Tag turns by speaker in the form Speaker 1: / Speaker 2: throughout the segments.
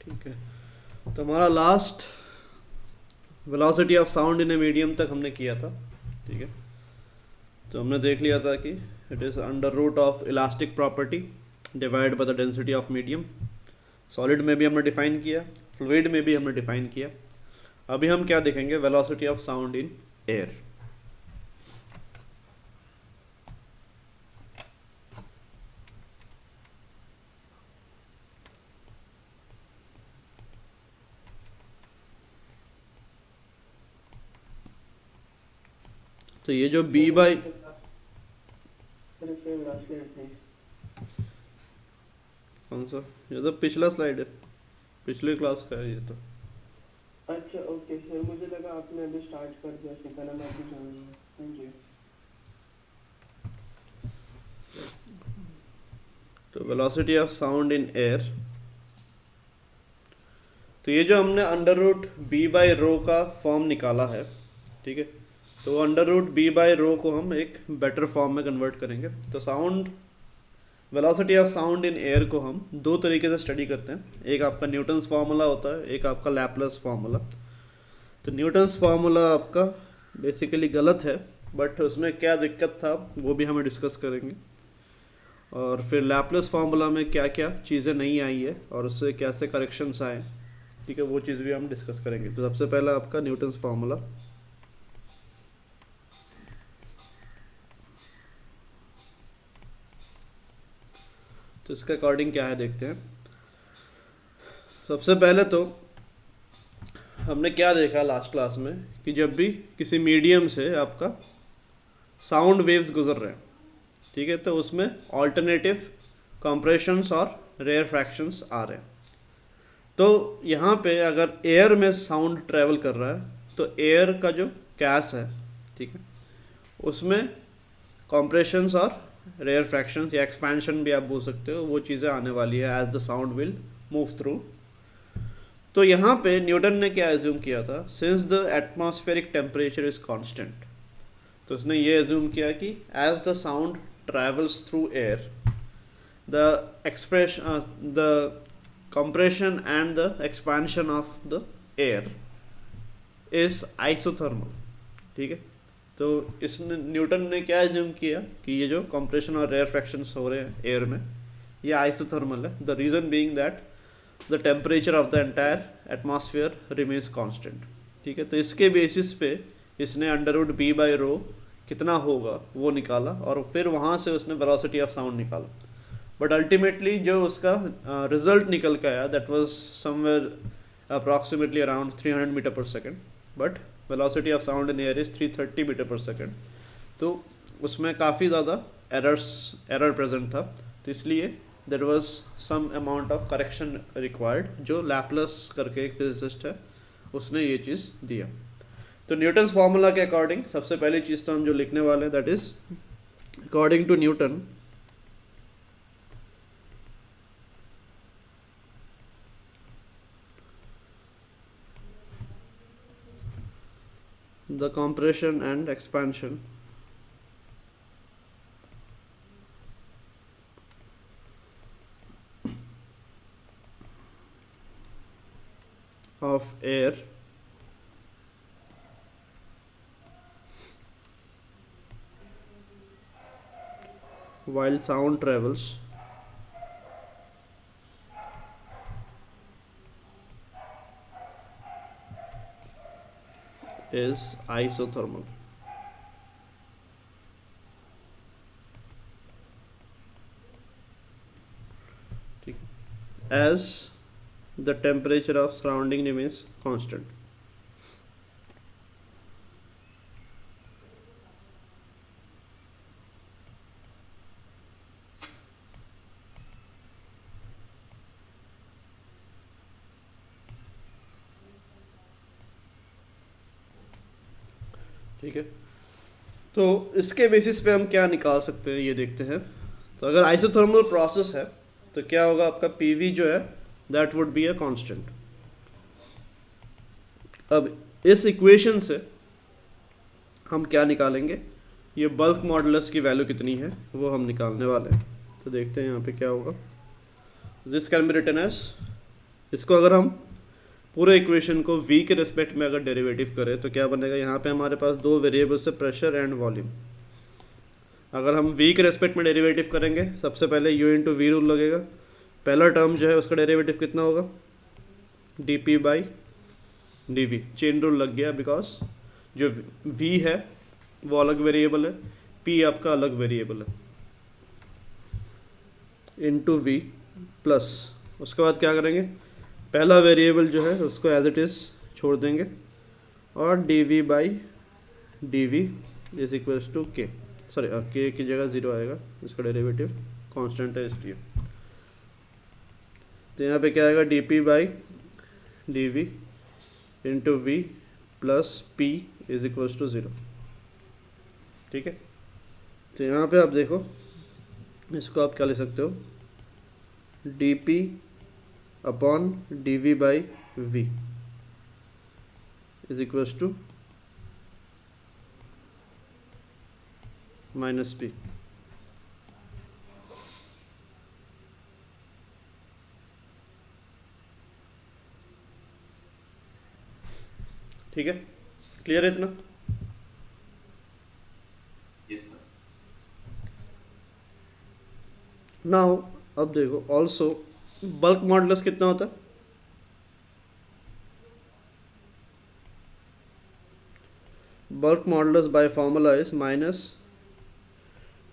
Speaker 1: ठीक है, तो हमारा last velocity of sound in a medium तक हमने किया था। ठीक है, तो हमने देख लिया था कि it is under root of elastic property divide by the density of medium. Solid में भी हमने डिफाइन किया, फ्लूइड में भी हमने डिफाइन किया। अभी हम क्या देखेंगे, velocity of sound in air. तो ये जो b बाई कौन सा, ये तो पिछला स्लाइड है, पिछले क्लास का है ये तो।
Speaker 2: अच्छा ओके सर, मुझे लगा आपने अभी स्टार्ट कर दिया सिखाना, मैं अभी जान रहा हूँ। Thank you.
Speaker 1: तो velocity of sound in air, तो ये जो हमने under root B by rho का फॉर्म निकाला है, ठीक है, तो under root B by rho को हम एक बेटर फॉर्म में कन्वर्ट करेंगे। तो sound, velocity of sound in air को हम दो तरीके से स्टडी करते हैं। एक आपका न्यूटन्स फार्मूला होता है, एक आपका लैपलेस फार्मूला। तो न्यूटन्स फार्मूला आपका बेसिकली गलत है, बट उसमें क्या दिक्कत था वो भी हमें डिस्कस करेंगे। और फिर लैपलेस फार्मूला में क्या क्या चीज़ें नहीं आई है और उससे कैसे करेक्शंस आए, ठीक है, वो चीज़ भी हम डिस्कस करेंगे। तो सबसे पहला आपका न्यूटन्स फार्मूला। तो इसके अकॉर्डिंग क्या है देखते हैं। सबसे पहले तो हमने क्या देखा लास्ट क्लास में कि जब भी किसी मीडियम से आपका साउंड वेव्स गुजर रहे हैं, ठीक है, तो उसमें ऑल्टरनेटिव कंप्रेशंस और रेयर फ्रैक्शंस आ रहे हैं। तो यहाँ पे अगर एयर में साउंड ट्रेवल कर रहा है तो एयर का जो गैस है, ठीक है, उसमें कॉम्प्रेशंस और रेयर फ्रैक्शंस या एक्सपेंशन भी आप बोल सकते हो, वो चीज़ें आने वाली है as the sound will move through. तो यहाँ पे न्यूटन ने क्या एज्यूम किया था, since the atmospheric temperature is constant, तो उसने ये एज्यूम किया कि as the sound travels through air, the expression, the compression and the expansion of the air is isothermal। ठीक है, तो इसने न्यूटन ने क्या एज्यूम किया कि ये जो कंप्रेशन और रेयर फ्रैक्शंस हो रहे हैं एयर में, ये आइसोथर्मल है। The reason being that the temperature of the entire atmosphere remains constant. ठीक है, तो इसके बेसिस पे इसने under root B by rho कितना होगा वो निकाला और फिर वहाँ से उसने वेलोसिटी ऑफ साउंड निकाला। बट अल्टीमेटली जो उसका रिजल्ट निकल के आया that was somewhere approximately around 300 metre per second, but velocity of sound in air is 330 metre per second. तो उसमें काफ़ी ज़्यादा एरर प्रेजेंट था, तो इसलिए there was some amount of correction required, जो लैपलेस करके एक फिजिसिस्ट है उसने ये चीज़ दिया। तो न्यूटन्स फार्मूला के अकॉर्डिंग सबसे पहली चीज़ तो हम जो लिखने वाले हैं that is according to Newton, the compression and expansion of air while sound travels is isothermal। ठीक, as the temperature of surrounding remains constant। ठीक है, तो इसके बेसिस पे हम क्या निकाल सकते हैं ये देखते हैं। तो अगर आइसोथर्मल प्रोसेस है तो क्या होगा, आपका पीवी जो है that would be a constant. अब इस इक्वेशन से हम क्या निकालेंगे, ये बल्क मॉडुलस की वैल्यू कितनी है वो हम निकालने वाले हैं। तो देखते हैं यहाँ पे क्या होगा। This can be written as इसको अगर हम पूरे इक्वेशन को v के रिस्पेक्ट में अगर डेरिवेटिव करें तो क्या बनेगा, यहाँ पे हमारे पास दो वेरिएबल्स है, प्रेशर एंड वॉल्यूम। अगर हम v के रेस्पेक्ट में डेरिवेटिव करेंगे, सबसे पहले u इंटू वी रूल लगेगा। पहला टर्म जो है उसका डेरिवेटिव कितना होगा, dp by dv। Chain rule लग गया, बिकॉज जो v है वो अलग वेरिएबल है, p आपका अलग वेरिएबल है। इंटू वी प्लस, उसके बाद क्या करेंगे, पहला वेरिएबल जो है उसको एज इट इज़ छोड़ देंगे और dv by dv is equals to K, sorry K की जगह ज़ीरो आएगा, इसका डेरिवेटिव कांस्टेंट है इसलिए। तो यहाँ पे क्या आएगा, dp by dv into V plus p is equals to zero. ठीक है, तो यहाँ पे आप देखो, इसको आप क्या ले सकते हो, dp upon dv by v is equals to minus p। ठीक है, क्लियर है इतना? नाउ अब देखो, ऑल्सो बल्क मॉडुलस कितना होता है, bulk modulus by formula is minus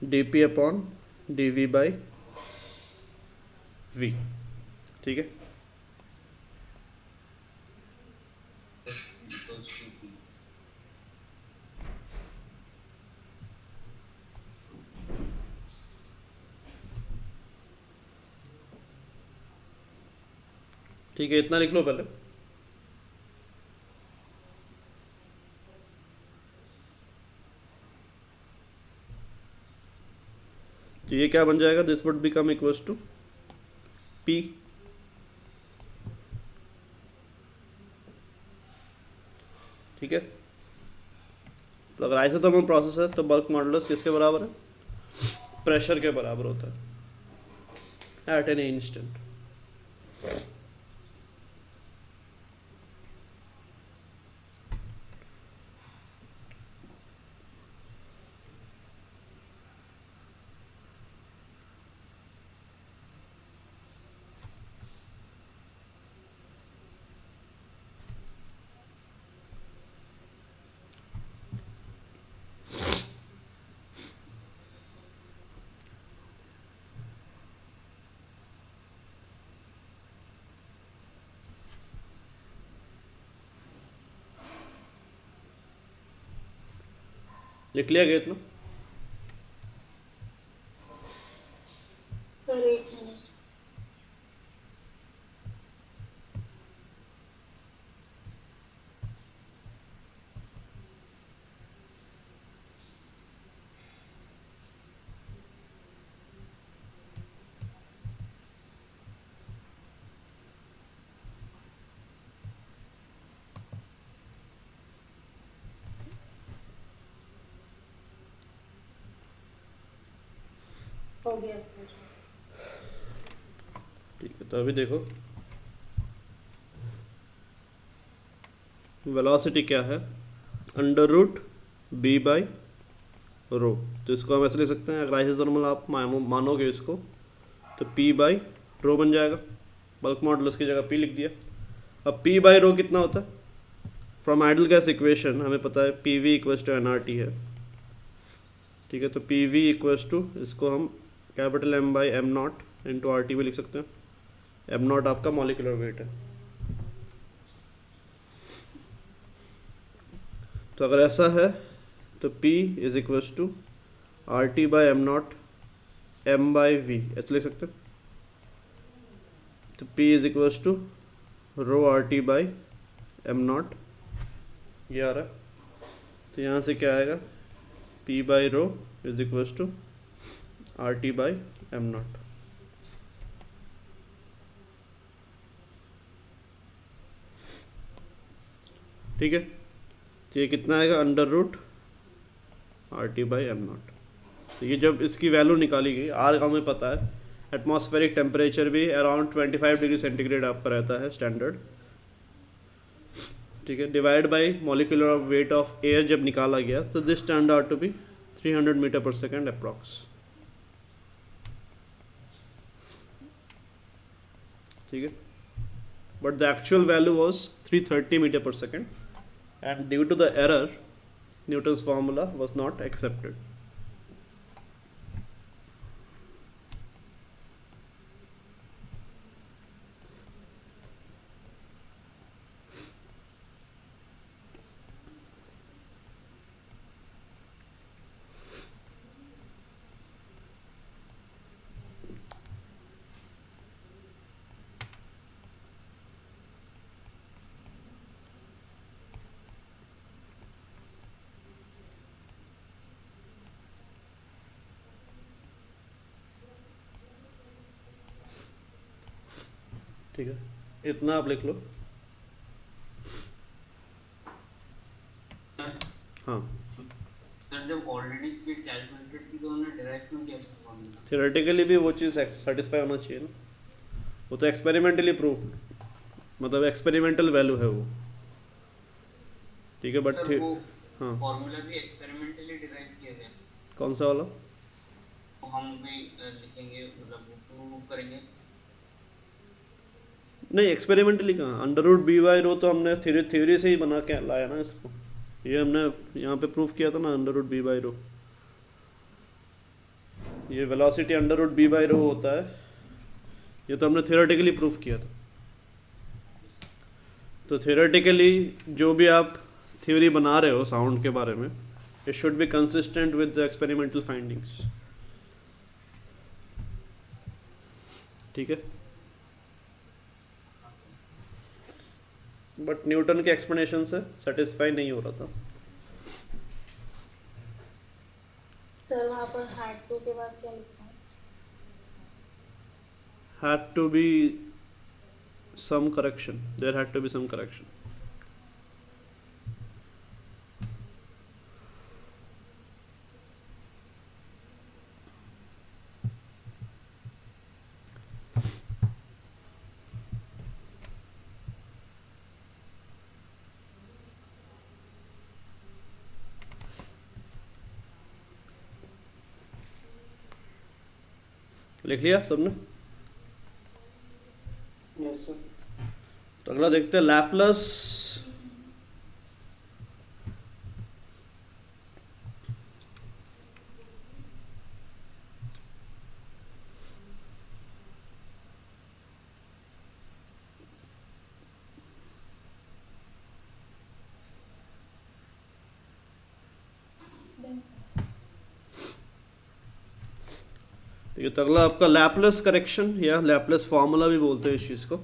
Speaker 1: dp upon dv by v। ठीक है, ठीक है, इतना लिख लो पहले। तो ये क्या बन जाएगा, this would become equals to p। ठीक है, तो अगर आइसोथर्मल प्रोसेस है तो बल्क मॉडुलस किसके बराबर है, प्रेशर के बराबर होता है एट एन इंस्टेंट। लिख लिया गया इतना?
Speaker 3: सर एक मिनट। हो गया सर।
Speaker 1: ठीक है, तो अभी देखो वेलोसिटी क्या है, under root B by rho. तो इसको हम ऐसे लिख सकते हैं, अगर आइसोथर्मल आप मानोगे इसको, तो p बाई रो बन जाएगा, बल्क मॉडुलस की जगह p लिख दिया। अब p बाई रो कितना होता है, फ्रॉम आइडल गैस इक्वेशन हमें पता है pv इक्वल्स टू nRT है। ठीक है, तो pv इक्वल्स टू, इसको हम capital M by M nought into R T भी लिख सकते हैं। एम नॉट आपका मॉलिक्यूलर वेट है। तो अगर ऐसा है तो P is equals to R T by M nought M by V, ऐसे लिख सकते हैं। तो P is equals to rho R T by M nought, ये आ रहा है। तो यहाँ से क्या आएगा, P by rho is equals to R T by M nought. ठीक है, तो ये कितना आएगा, under root R T by M nought. तो ये जब इसकी वैल्यू निकाली गई, आर हमें पता है एटमॉस्फेरिक टेम्परेचर भी अराउंड 25 डिग्री सेंटीग्रेड आपका रहता है स्टैंडर्ड, ठीक है। Divide by molecular weight of air जब निकाला गया तो this turned out to be 300 metre per second approx, ठीक है। But the actual value was 330 metre per second and due to the error Newton's formula was not accepted. ठीक है, इतना आप लिख लो। हाँ,
Speaker 3: सर जब ऑलरेडी स्पीड कैलकुलेटेड थी तो उन्होंने डिराइव क्यों किया फॉर्मूला?
Speaker 1: थियोरेटिकली भी वो चीज़ सेटिस्फाई होना चाहिए ना, वो तो एक्सपेरिमेंटली प्रूफ, मतलब एक्सपेरिमेंटल वैल्यू है वो, ठीक है। बट
Speaker 3: सर वो
Speaker 1: हाँ,
Speaker 3: फॉर्मूला भी एक्सपेरिमेंटली डिराइव किया गया,
Speaker 1: कौन सा वाला?
Speaker 3: तो हम भी लिखेंगे, मतलब वो प्रूव करेंगे।
Speaker 1: नहीं, एक्सपेरिमेंटली कहाँ, under root B by rho तो हमने थ्योरी से ही बना के लाया ना इसको, ये हमने यहाँ पे प्रूफ किया था ना, under root B by rho, ये velocity under root B by rho होता है, ये तो हमने थियोरेटिकली प्रूफ किया था। तो थियोरेटिकली जो भी आप थ्योरी बना रहे हो साउंड के बारे में, it should be consistent with the experimental findings, ठीक है। बट न्यूटन के एक्सप्लेनेशन से सेटिस्फाई नहीं हो रहा था।
Speaker 4: सर वहाँ पर हैड टू के बाद क्या लिखा है?
Speaker 1: Had to be some correction, there had to be some correction. लिख लिया सबने?
Speaker 2: Yes sir.
Speaker 1: तो अगला देखते हैं लैपलस। ठीक है, तो अगला आपका लैपलस करेक्शन या लैपलस फॉर्मूला भी बोलते हैं इस चीज को।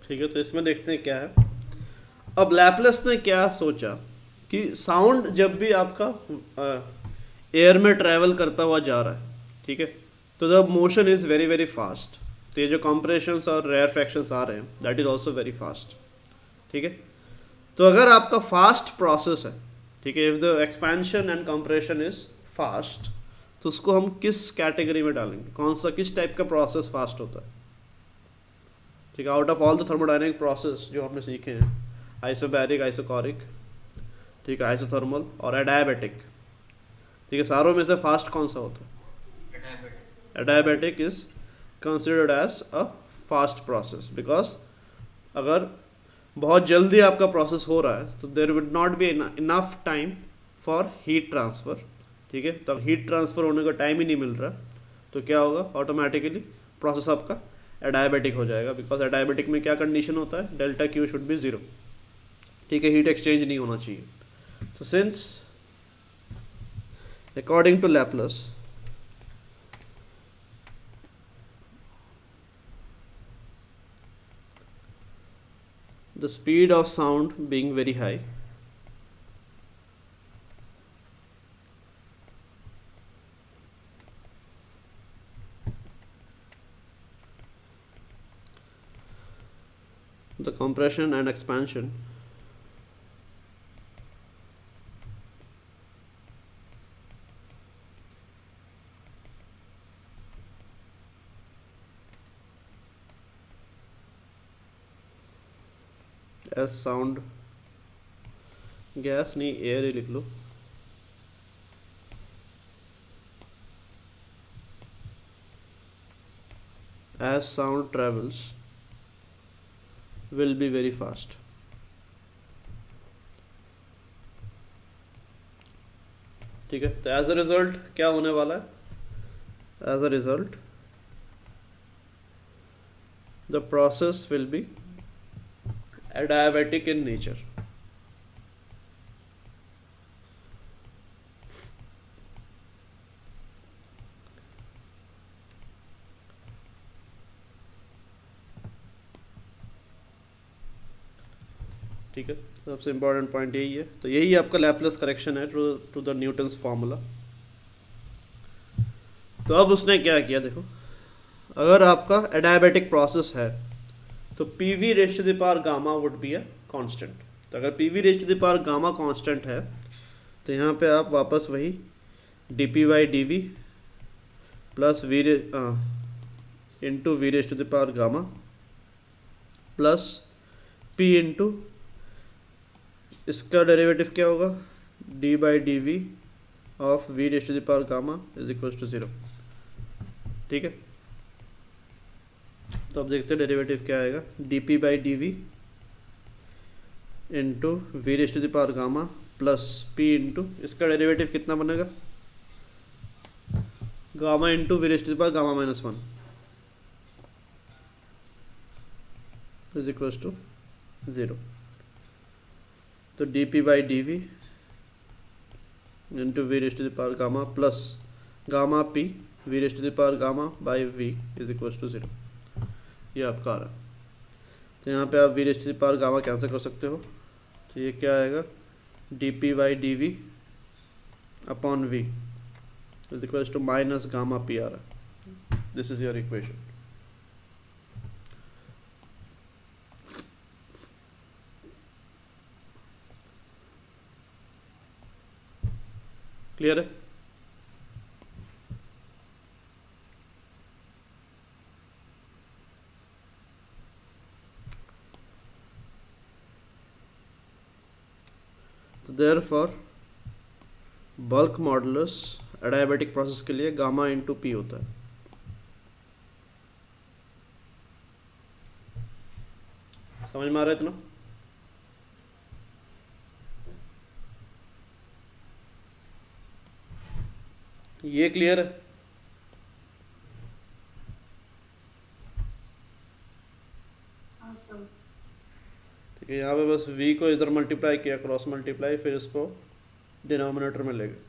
Speaker 1: ठीक है, तो इसमें देखते हैं क्या है। अब लैपलस ने क्या सोचा कि साउंड जब भी आपका एयर में ट्रैवल करता हुआ जा रहा है, ठीक है, तो the motion is very very fast, तो ये जो कॉम्प्रेशंस और रेयर फ्रैक्शंस आ रहे हैं that is also very fast, ठीक है। तो अगर आपका फास्ट प्रोसेस है, ठीक है, if the expansion and compression is fast, तो उसको हम किस कैटेगरी में डालेंगे, कौन सा किस टाइप का प्रोसेस फास्ट होता है, ठीक है। Out of all the thermodynamic process जो हमने सीखे हैं, आइसोबैरिक, आइसोकॉरिक, ठीक है, आइसोथर्मल और एडायाबैटिक, ठीक है, सारों में से फास्ट कौन सा होता है? Adiabatic is considered as a fast process, because अगर बहुत जल्दी आपका प्रोसेस हो रहा है तो there would not be enough time for heat transfer, ठीक है। तो हीट ट्रांसफ़र होने का टाइम ही नहीं मिल रहा, तो क्या होगा, ऑटोमेटिकली प्रोसेस आपका एडायाबैटिक हो जाएगा, बिकॉज एडायाबैटिक में क्या कंडीशन होता है, delta Q should be zero, ठीक है, हीट एक्सचेंज नहीं होना चाहिए। So since according to Laplace the speed of sound being very high, the compression and expansion as sound gas नहीं एयर ही लिख लो, as sound travels will be very fast. ठीक है, तो एज अ रिजल्ट क्या होने वाला है? As a result the process will be adiabatic in nature. ठीक है, सबसे इम्पोर्टेंट पॉइंट यही है। तो यही आपका लैपलेस करेक्शन है टू द न्यूटन्स फार्मूला। तो अब उसने क्या किया, देखो, अगर आपका एडियाबेटिक प्रोसेस है तो P V raise to the power gamma would be a constant. तो अगर P V raise to the power gamma constant है तो यहाँ पे आप वापस वही D P by D V plus V into V raise to the power gamma plus P into इसका डेरिवेटिव क्या होगा, D by D V of V raise to the power gamma is equal to 0। ठीक है, तो अब देखते हैं derivative क्या आएगा, D P by D V into V raise to the power gamma plus P into इसका डेरिवेटिव कितना बनेगा, gamma into V raise to the power gamma minus 1 is equal to 0। तो D P by D V into V raise to the power gamma plus gamma P V raise to the power gamma by V is equal to 0। ये आपका आ रहा है। तो यहाँ पे आप V raise to the power gamma cancel कर सकते हो, तो ये क्या आएगा, D P by D V upon V is equal to minus gamma P आ रहा है। This is your equation. Clear है? तो therefore bulk modulus adiabatic process के लिए गामा इंटू पी होता है। समझ में आ रहा है इतना? ये क्लियर है? ठीक है, यहाँ पे बस v को इधर मल्टीप्लाई किया, क्रॉस मल्टीप्लाई, फिर इसको डिनोमिनेटर में ले गए।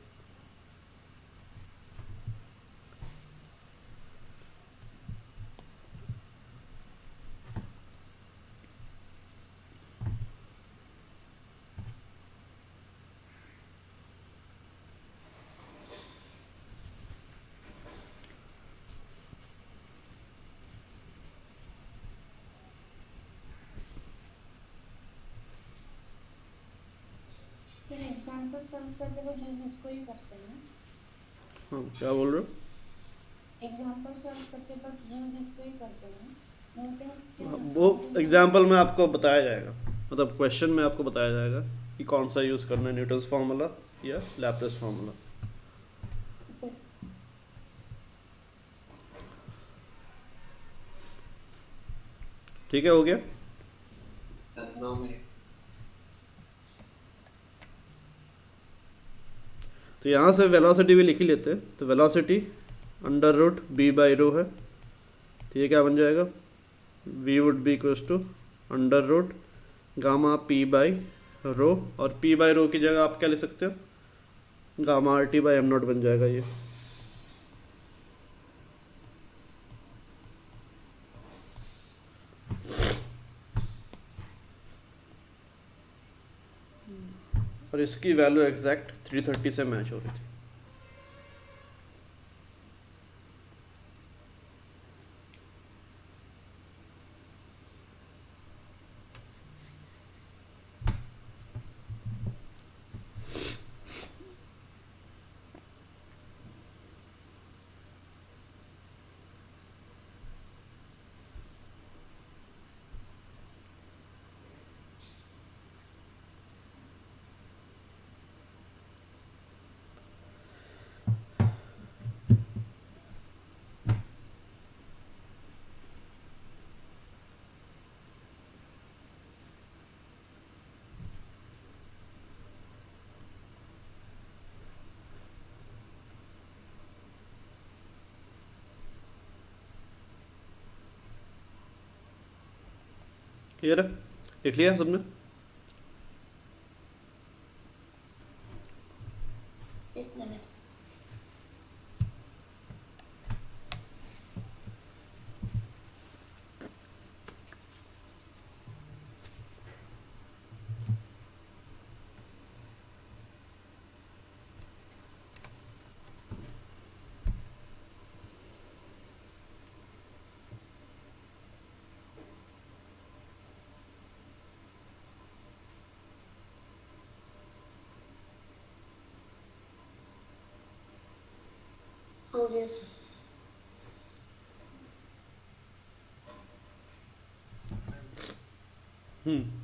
Speaker 5: सर एग्जांपल सॉल्व करते वक्त यूज इसको ही करते हैं ना?
Speaker 1: हाँ, क्या बोल रहे हो?
Speaker 5: एग्जांपल सॉल्व करते वक्त यूज इसको ही करते हैं ना? न्यूटन
Speaker 1: वो एग्जाम्पल में आपको बताया जाएगा, मतलब क्वेश्चन में आपको बताया जाएगा कि कौन सा यूज़ करना है, न्यूटन्स फार्मूला या लैप्लेस फार्मूला। ठीक है, हो गया?
Speaker 3: 9 मिनट।
Speaker 1: तो यहाँ से वेलोसिटी भी लिख ही लेते हैं। तो velocity under root B by rho है, तो ये क्या बन जाएगा, v would be equals to under root gamma P by rho, और p बाई रो की जगह आप क्या ले सकते हो, gamma are T by M not बन जाएगा ये। और इसकी वैल्यू एग्जैक्ट 330 से मैच हो रही थी। क्लियर है? लिख लिया सबने?
Speaker 4: एक मिनट। हो गया सर।
Speaker 1: हम्म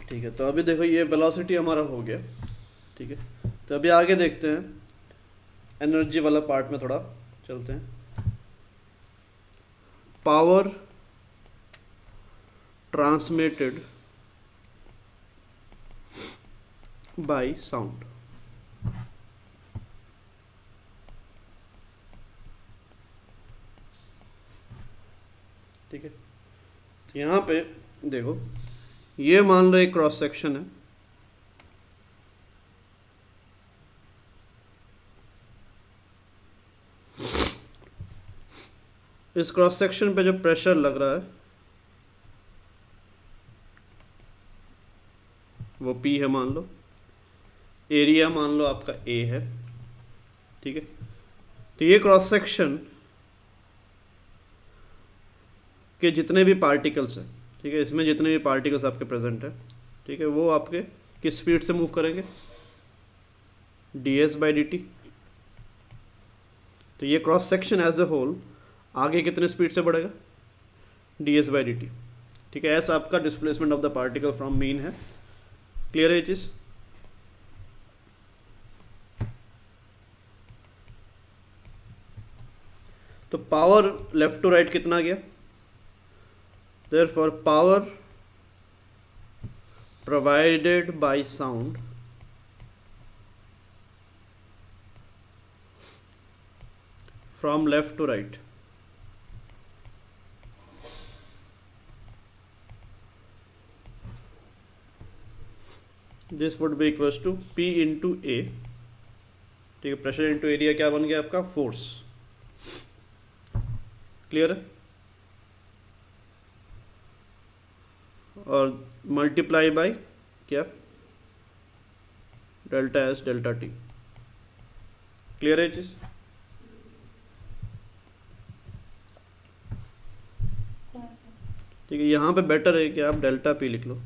Speaker 1: ठीक है, तो अभी देखो ये वेलोसिटी हमारा हो गया। ठीक है, तो अभी आगे देखते हैं, एनर्जी वाला पार्ट में थोड़ा चलते हैं। Power transmitted by sound. ठीक है, यहाँ पे देखो, ये मान लो एक क्रॉस सेक्शन है। इस क्रॉस सेक्शन पे जो प्रेशर लग रहा है वो P है मान लो, एरिया मान लो आपका A है। ठीक है, तो ये क्रॉस सेक्शन के जितने भी पार्टिकल्स हैं, ठीक है, इसमें जितने भी पार्टिकल्स आपके प्रेजेंट है, ठीक है, वो आपके किस स्पीड से मूव करेंगे? ds/dt। तो ये cross section as a whole आगे कितने स्पीड से बढ़ेगा? ds/dt। ठीक है, ऐसा आपका displacement of the particle from mean है। क्लियर है ये चीज? तो पावर लेफ्ट टू राइट कितना गया? Therefore power provided by sound from left to right this would be equals to P into A। ठीक है, प्रेशर इंटू एरिया क्या बन गया आपका? फोर्स। क्लियर है? और मल्टीप्लाई बाय क्या? Delta S delta T. Clear है चीज? ठीक है, यहाँ पे बेटर है कि आप डेल्टा पी लिख लो।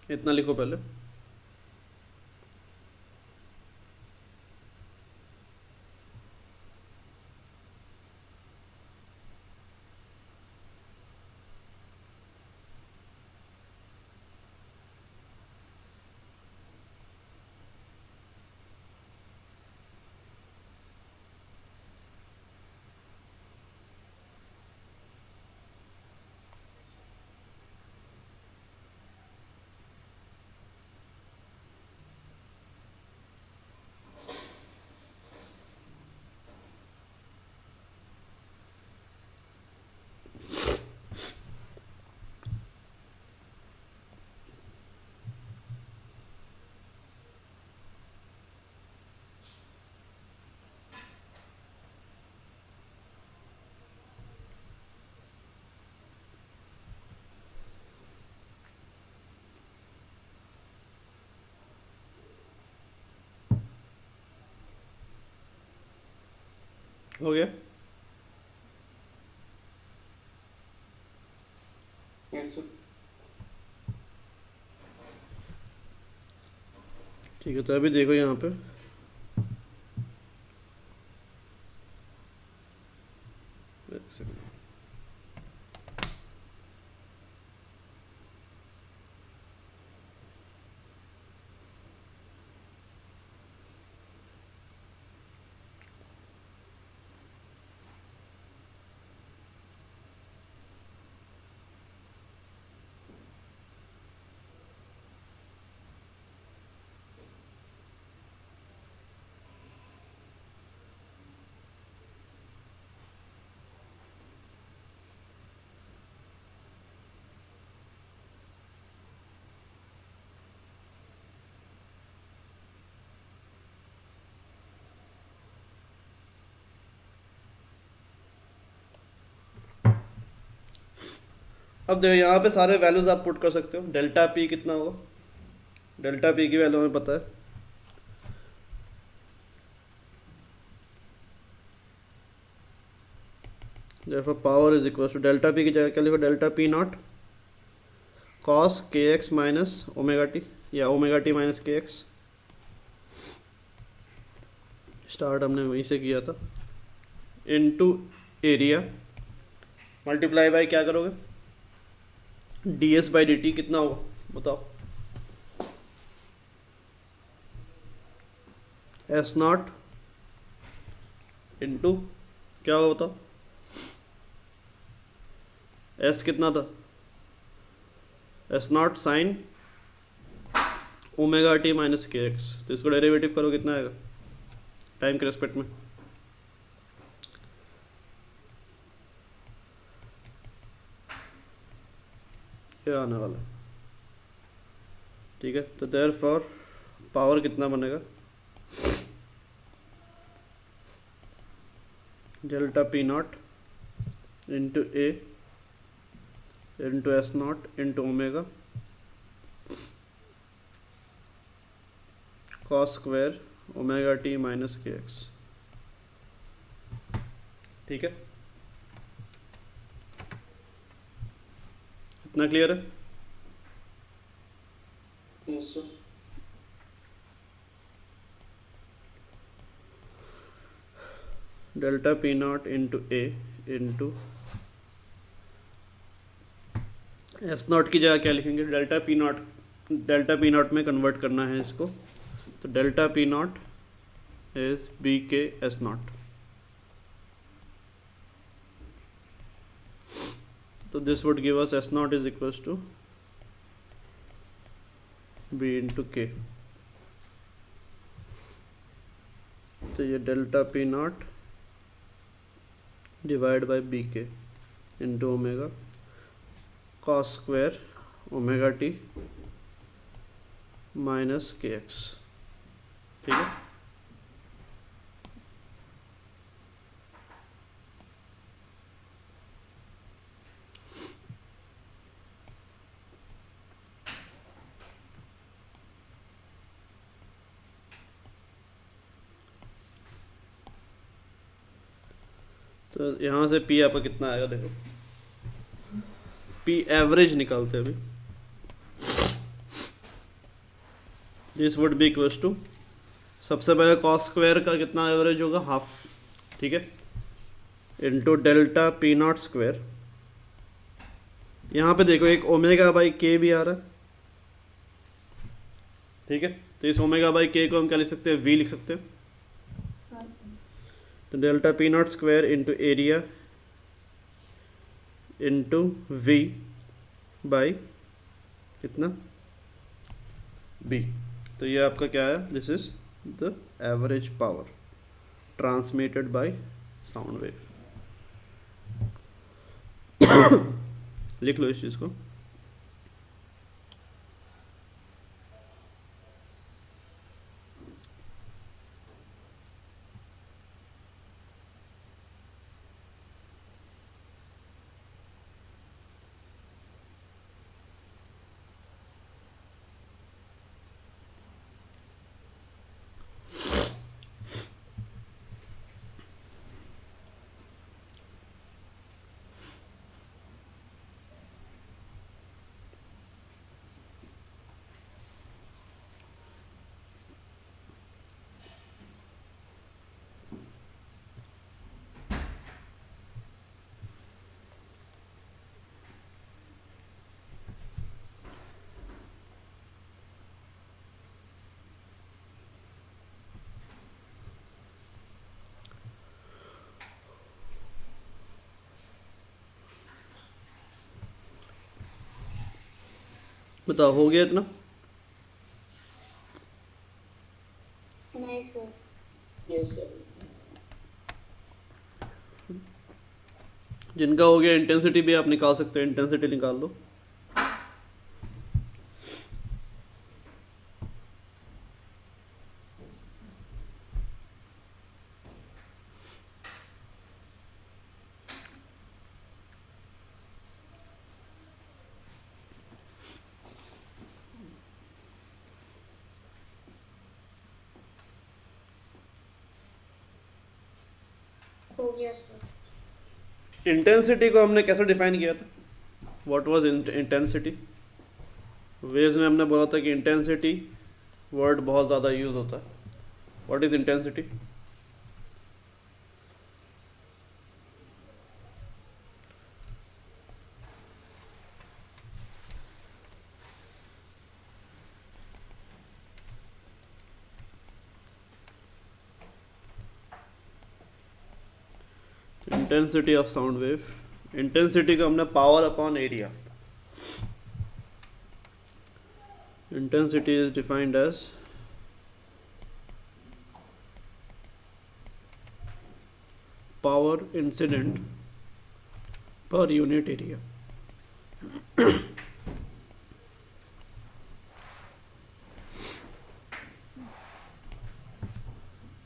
Speaker 1: इतना लिखो पहले। हो गया?
Speaker 2: Yes sir.
Speaker 1: ठीक है, तो अभी देखो यहाँ पे, अब देखो यहाँ पे सारे वैल्यूज आप पुट कर सकते हो। डेल्टा पी कितना होगा, डेल्टा पी की वैल्यू हमें पता है, therefore power is equal to delta P की जगह क्या लिखो, delta P nought cos K X minus omega T, या omega T minus K X. Start हमने वहीं से किया था, इनटू एरिया मल्टीप्लाई बाय क्या करोगे, D S by D T कितना होगा बताओ, एस नॉट इंटू क्या होगा बताओ, एस कितना था, S not sine omega T minus K x. तो इसको डेरिवेटिव करो कितना आएगा टाइम के रेस्पेक्ट में, ये आने वाला है। ठीक है, तो देयरफॉर पावर कितना बनेगा, delta P nought into A into S nought into omega cos square omega T minus K X. ठीक है, इतना क्लियर है।
Speaker 2: Yes sir.
Speaker 1: Delta P nought into A into S nought की जगह क्या लिखेंगे, डेल्टा पी नॉट में convert करना है इसको, तो delta P nought is B K S nought. तो this would give us S nought is equals to B into के। तो ये delta P naught divide by B K into omega cos square omega T minus K X. ठीक है, तो यहाँ से P आपका कितना आएगा देखो, पी एवरेज निकालते हैं अभी, this would be equals to, सबसे पहले कॉस स्क्वायर का कितना एवरेज होगा, हाफ, ठीक है, into delta P nought square. यहाँ पे देखो एक ओमेगा बाई के भी आ रहा है, ठीक है, तो इस ओमेगा बाई के को हम क्या लिख सकते हैं, वी लिख सकते हैं।
Speaker 5: हाँ सर।
Speaker 1: तो delta P nought square into area into V by कितना, बी। तो ये आपका क्या है, this is the average power transmitted by sound wave. लिख लो इस चीज़ को। बताओ हो गया इतना,
Speaker 4: नहीं सर।
Speaker 2: Yes sir.
Speaker 1: जिनका हो गया इंटेंसिटी भी आप निकाल सकते हो, इंटेंसिटी निकाल लो।
Speaker 4: हो गया सर।
Speaker 1: इंटेंसिटी को हमने कैसे डिफाइन किया था? What was intensity? वेव्स में हमने बोला था कि इंटेंसिटी वर्ड बहुत ज़्यादा यूज होता है। What is intensity? Intensity of sound wave, intensity को हमने power upon area, intensity is defined as power incident per unit area.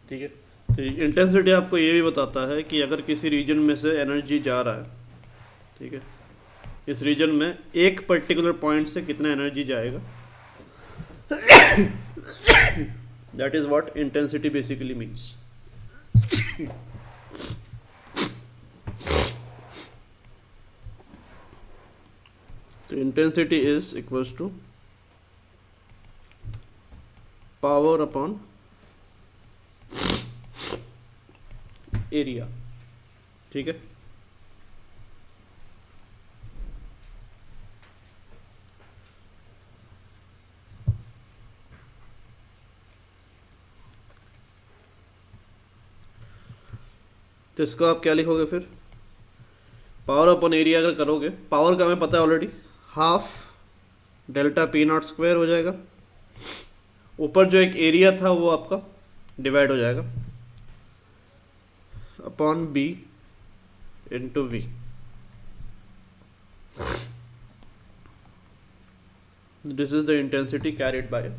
Speaker 1: ठीक है, तो इंटेंसिटी आपको ये भी बताता है कि अगर किसी रीजन में से एनर्जी जा रहा है, ठीक है, इस रीजन में एक पर्टिकुलर पॉइंट से कितना एनर्जी जाएगा, that is what intensity basically means. तो intensity is equals to power upon area. ठीक है, तो इसको आप क्या लिखोगे फिर? पावर अपॉन एरिया अगर करोगे, पावर का हमें पता है already, half delta P nought square हो जाएगा, ऊपर जो एक एरिया था वो आपका डिवाइड हो जाएगा upon B into V. This is the intensity carried by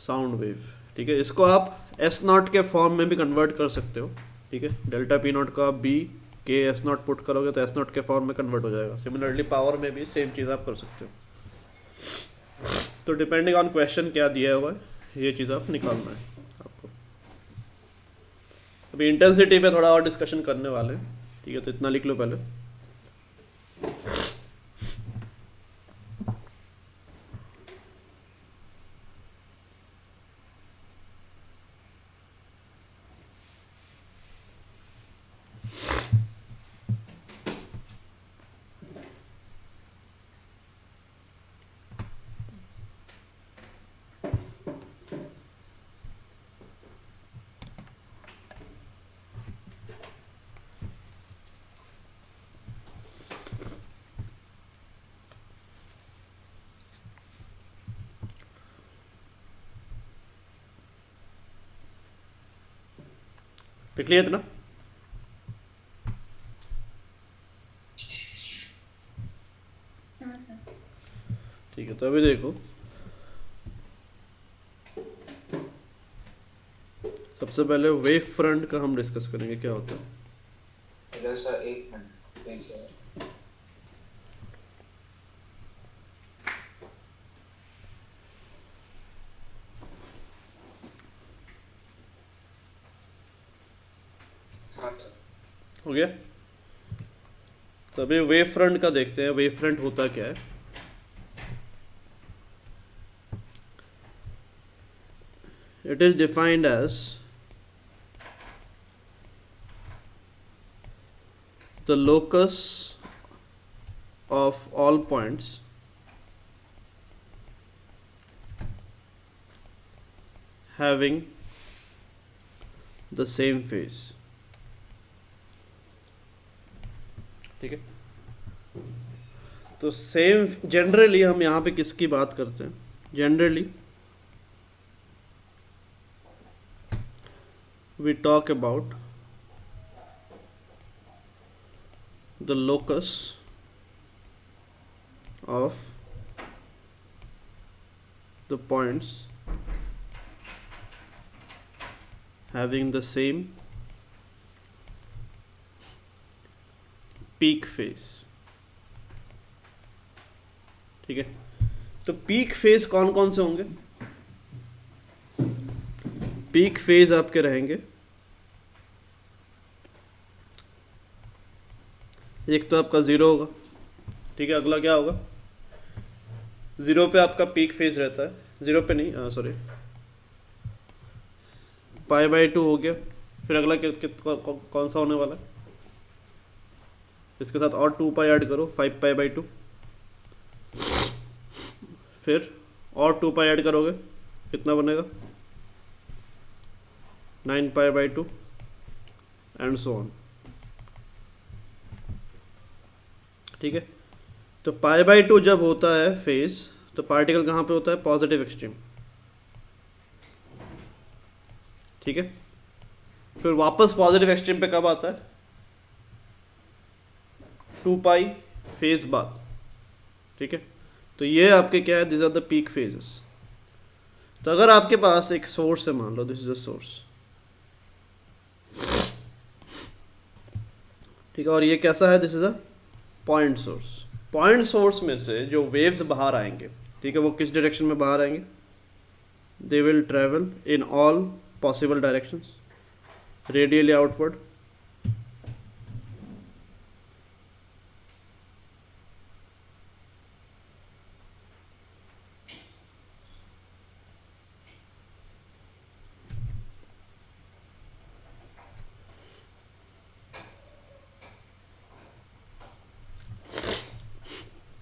Speaker 1: sound wave. ठीक है, इसको आप एस नॉट के फॉर्म में भी कन्वर्ट कर सकते हो। ठीक है, डेल्टा पी नॉट का B K S not put करोगे तो एस नॉट के फॉर्म में कन्वर्ट हो जाएगा। सिमिलरली पावर में भी सेम चीज़ आप कर सकते हो। तो डिपेंडिंग ऑन क्वेश्चन क्या दिया हुआ है ये चीज़ आप निकालना है आपको। अभी इंटेंसिटी पे थोड़ा और डिस्कशन करने वाले हैं। ठीक है, तो इतना लिख लो पहले। लिख लिया इतना?
Speaker 5: हाँ सर।
Speaker 1: ठीक है, तो अभी देखो, सबसे पहले वेव फ्रंट का हम डिस्कस करेंगे क्या होता है।
Speaker 6: इधर सर एक मिनट देखिए। हाँ सर,
Speaker 1: हो गया? तो अभी वेव फ्रंट का देखते हैं। वेव फ्रंट होता क्या है? It is defined as the locus of all points having the same phase। ठीक है, तो सेम जनरली हम यहाँ पे किसकी बात करते हैं? Generally we talk about the locus of the points having the same peak phase। ठीक है, तो पीक फेज कौन कौन से होंगे? पीक फेज आपके रहेंगे एक तो आपका 0 होगा, ठीक है। अगला क्या होगा, 0 पे आपका पीक फेज रहता है, 0 पे नहीं, सॉरी, π/2 हो गया। फिर अगला कौन सा होने वाला है, इसके साथ और 2π ऐड करो, 5π/2। फिर और 2π ऐड करोगे, कितना बनेगा, 9π/2 एंड सो ऑन, ठीक है। तो π/2 जब होता है फेज, तो पार्टिकल कहाँ पे होता है, पॉजिटिव एक्सट्रीम, ठीक है। फिर वापस पॉजिटिव एक्सट्रीम पे कब आता है, 2π फेज बाद, ठीक है। तो ये आपके क्या है, this are the peak phases. तो अगर आपके पास एक सोर्स है, मान लो दिस इज अ सोर्स, ठीक है, और ये कैसा है, this is a point source. Point source में से जो वेव्स बाहर आएंगे, ठीक है, वो किस डायरेक्शन में बाहर आएंगे, they will travel in all possible directions, radially outward,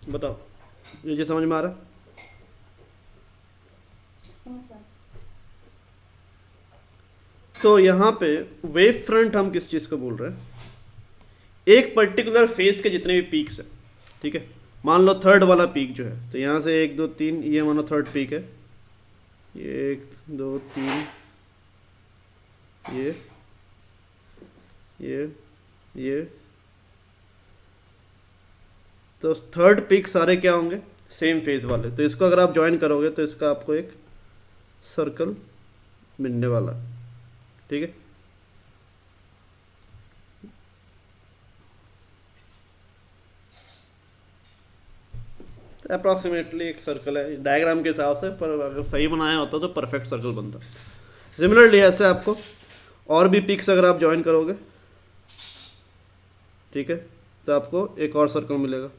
Speaker 1: बताओ ये समझ में आ रहा है।
Speaker 5: हाँ सर।
Speaker 1: तो यहाँ पे वेव फ्रंट हम किस चीज़ को बोल रहे हैं, एक पर्टिकुलर फेज के जितने भी पीक्स हैं, ठीक है। मान लो थर्ड वाला पीक जो है, तो यहाँ से 1 2 3, ये मानो थर्ड पीक है, ये 1 2 3, ये तो थर्ड पीक सारे क्या होंगे, सेम फेज वाले। तो इसको अगर आप ज्वाइन करोगे तो इसका आपको एक सर्कल मिलने वाला है, ठीक है। तो अप्रॉक्सीमेटली एक सर्कल है डायग्राम के हिसाब से, पर अगर सही बनाया होता तो परफेक्ट सर्कल बनता। सिमिलरली ऐसे आपको और भी पिक्स अगर आप ज्वाइन करोगे, ठीक है, तो आपको एक और सर्कल मिलेगा।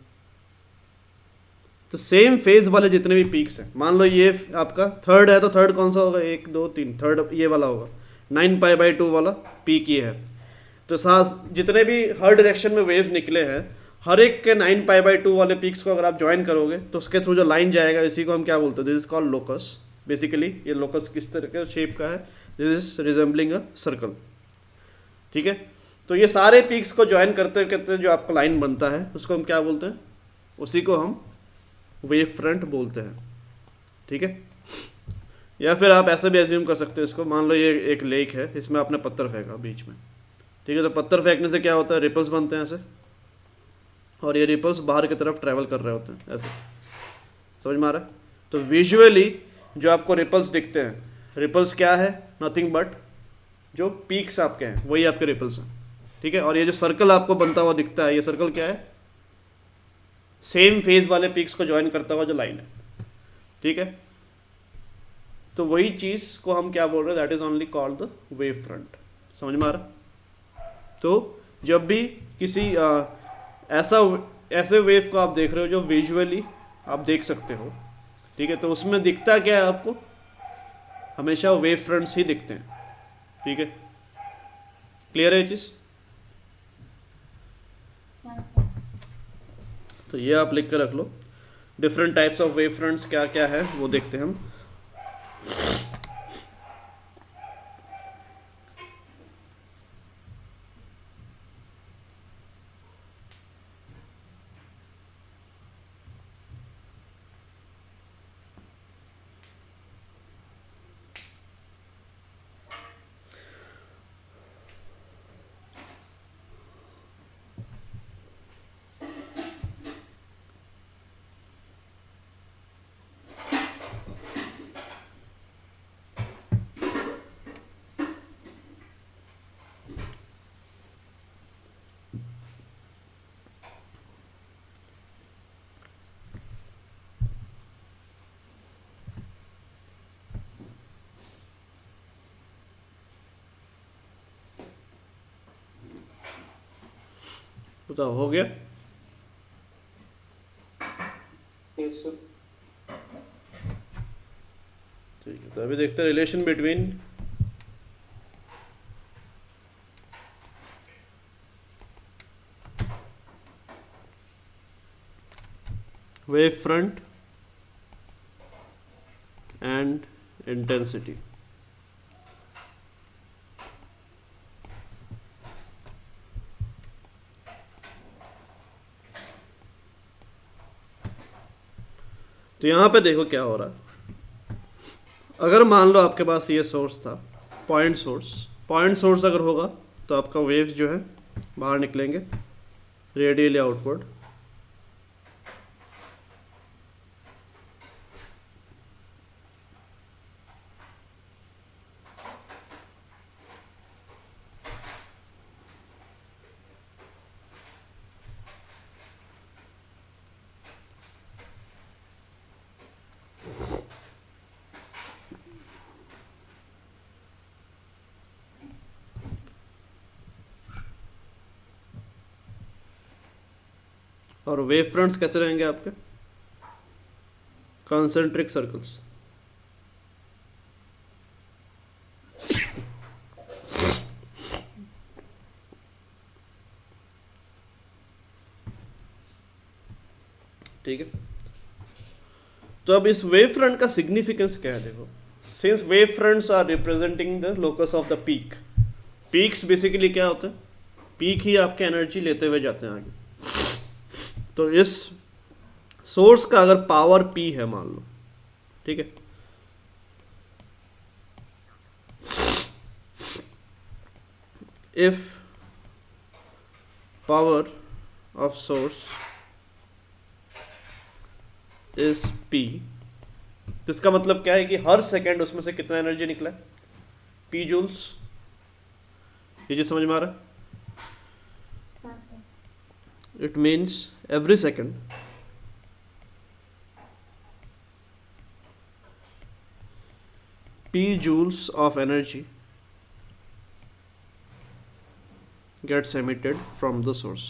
Speaker 1: तो सेम फेज वाले जितने भी पीक्स हैं, मान लो ये आपका थर्ड है, तो थर्ड कौन सा होगा, 1 2 3, थर्ड ये वाला होगा, 9π/2 वाला पीक ये है। तो साथ जितने भी हर डायरेक्शन में वेव्स निकले हैं, हर एक के 9π/2 वाले पीक्स को अगर आप ज्वाइन करोगे तो उसके थ्रू जो लाइन जाएगा, इसी को हम क्या बोलते हैं, this is called locus. Basically ये लोकस किस तरह के शेप का है, this is resembling a circle, ठीक है। तो ये सारे पीक्स को ज्वाइन करते करते जो आपका लाइन बनता है, उसको हम क्या बोलते हैं, उसी को हम वेव फ्रंट बोलते हैं, ठीक है। या फिर आप ऐसे भी एज्यूम कर सकते हो इसको, मान लो ये एक लेक है, इसमें आपने पत्थर फेंका बीच में, ठीक है। तो पत्थर फेंकने से क्या होता है, रिपल्स बनते हैं ऐसे, और ये रिपल्स बाहर की तरफ ट्रैवल कर रहे होते हैं ऐसे, समझ में आ रहा है। तो विजुअली जो आपको रिपल्स दिखते हैं, रिपल्स क्या है, नथिंग बट जो पीक्स आपके हैं वही आपके रिपल्स हैं, ठीक है। और ये जो सर्कल आपको बनता हुआ दिखता है, ये सर्कल क्या है, सेम फेज वाले पीक्स को ज्वाइन करता हुआ जो लाइन है, ठीक है। तो वही चीज़ को हम क्या बोल रहे हैं, that is only called the wave front, समझ में आ रहा। तो जब भी किसी ऐसे वेव को आप देख रहे हो जो विजुअली आप देख सकते हो, ठीक है, तो उसमें दिखता क्या है आपको, हमेशा वेव फ्रंट्स ही दिखते हैं, ठीक है। क्लियर है ये चीज़।
Speaker 5: हाँ सर।
Speaker 1: तो ये आप लिख कर रख लो, different types of wave fronts क्या क्या है वो देखते हैं हम। बताओ हो गया?
Speaker 2: Yes sir.
Speaker 1: ठीक है, तो अभी देखते हैं relation between wave front end intensity. तो यहाँ पे देखो क्या हो रहा है। अगर मान लो आपके पास ये सोर्स था, पॉइंट सोर्स अगर होगा तो आपका वेव्स जो है बाहर निकलेंगे रेडियली आउटवर्ड। और वेव फ्रंट्स कैसे रहेंगे आपके? Concentric circles. ठीक है, तो अब इस वेव फ्रंट का सिग्निफिकेंस क्या है? देखो, since wave fronts are representing the locus of the peak. Peaks basically क्या होते हैं? पीक ही आपके एनर्जी लेते हुए जाते हैं आगे। तो इस सोर्स का अगर पावर P है मान लो, ठीक है, if power of source is P, तो इसका मतलब क्या है कि हर सेकेंड उसमें से कितना एनर्जी निकला है? P joules. ये चीज समझ में आ रहा है?
Speaker 5: हाँ सर।
Speaker 1: It means every second P joules of energy gets emitted from the source.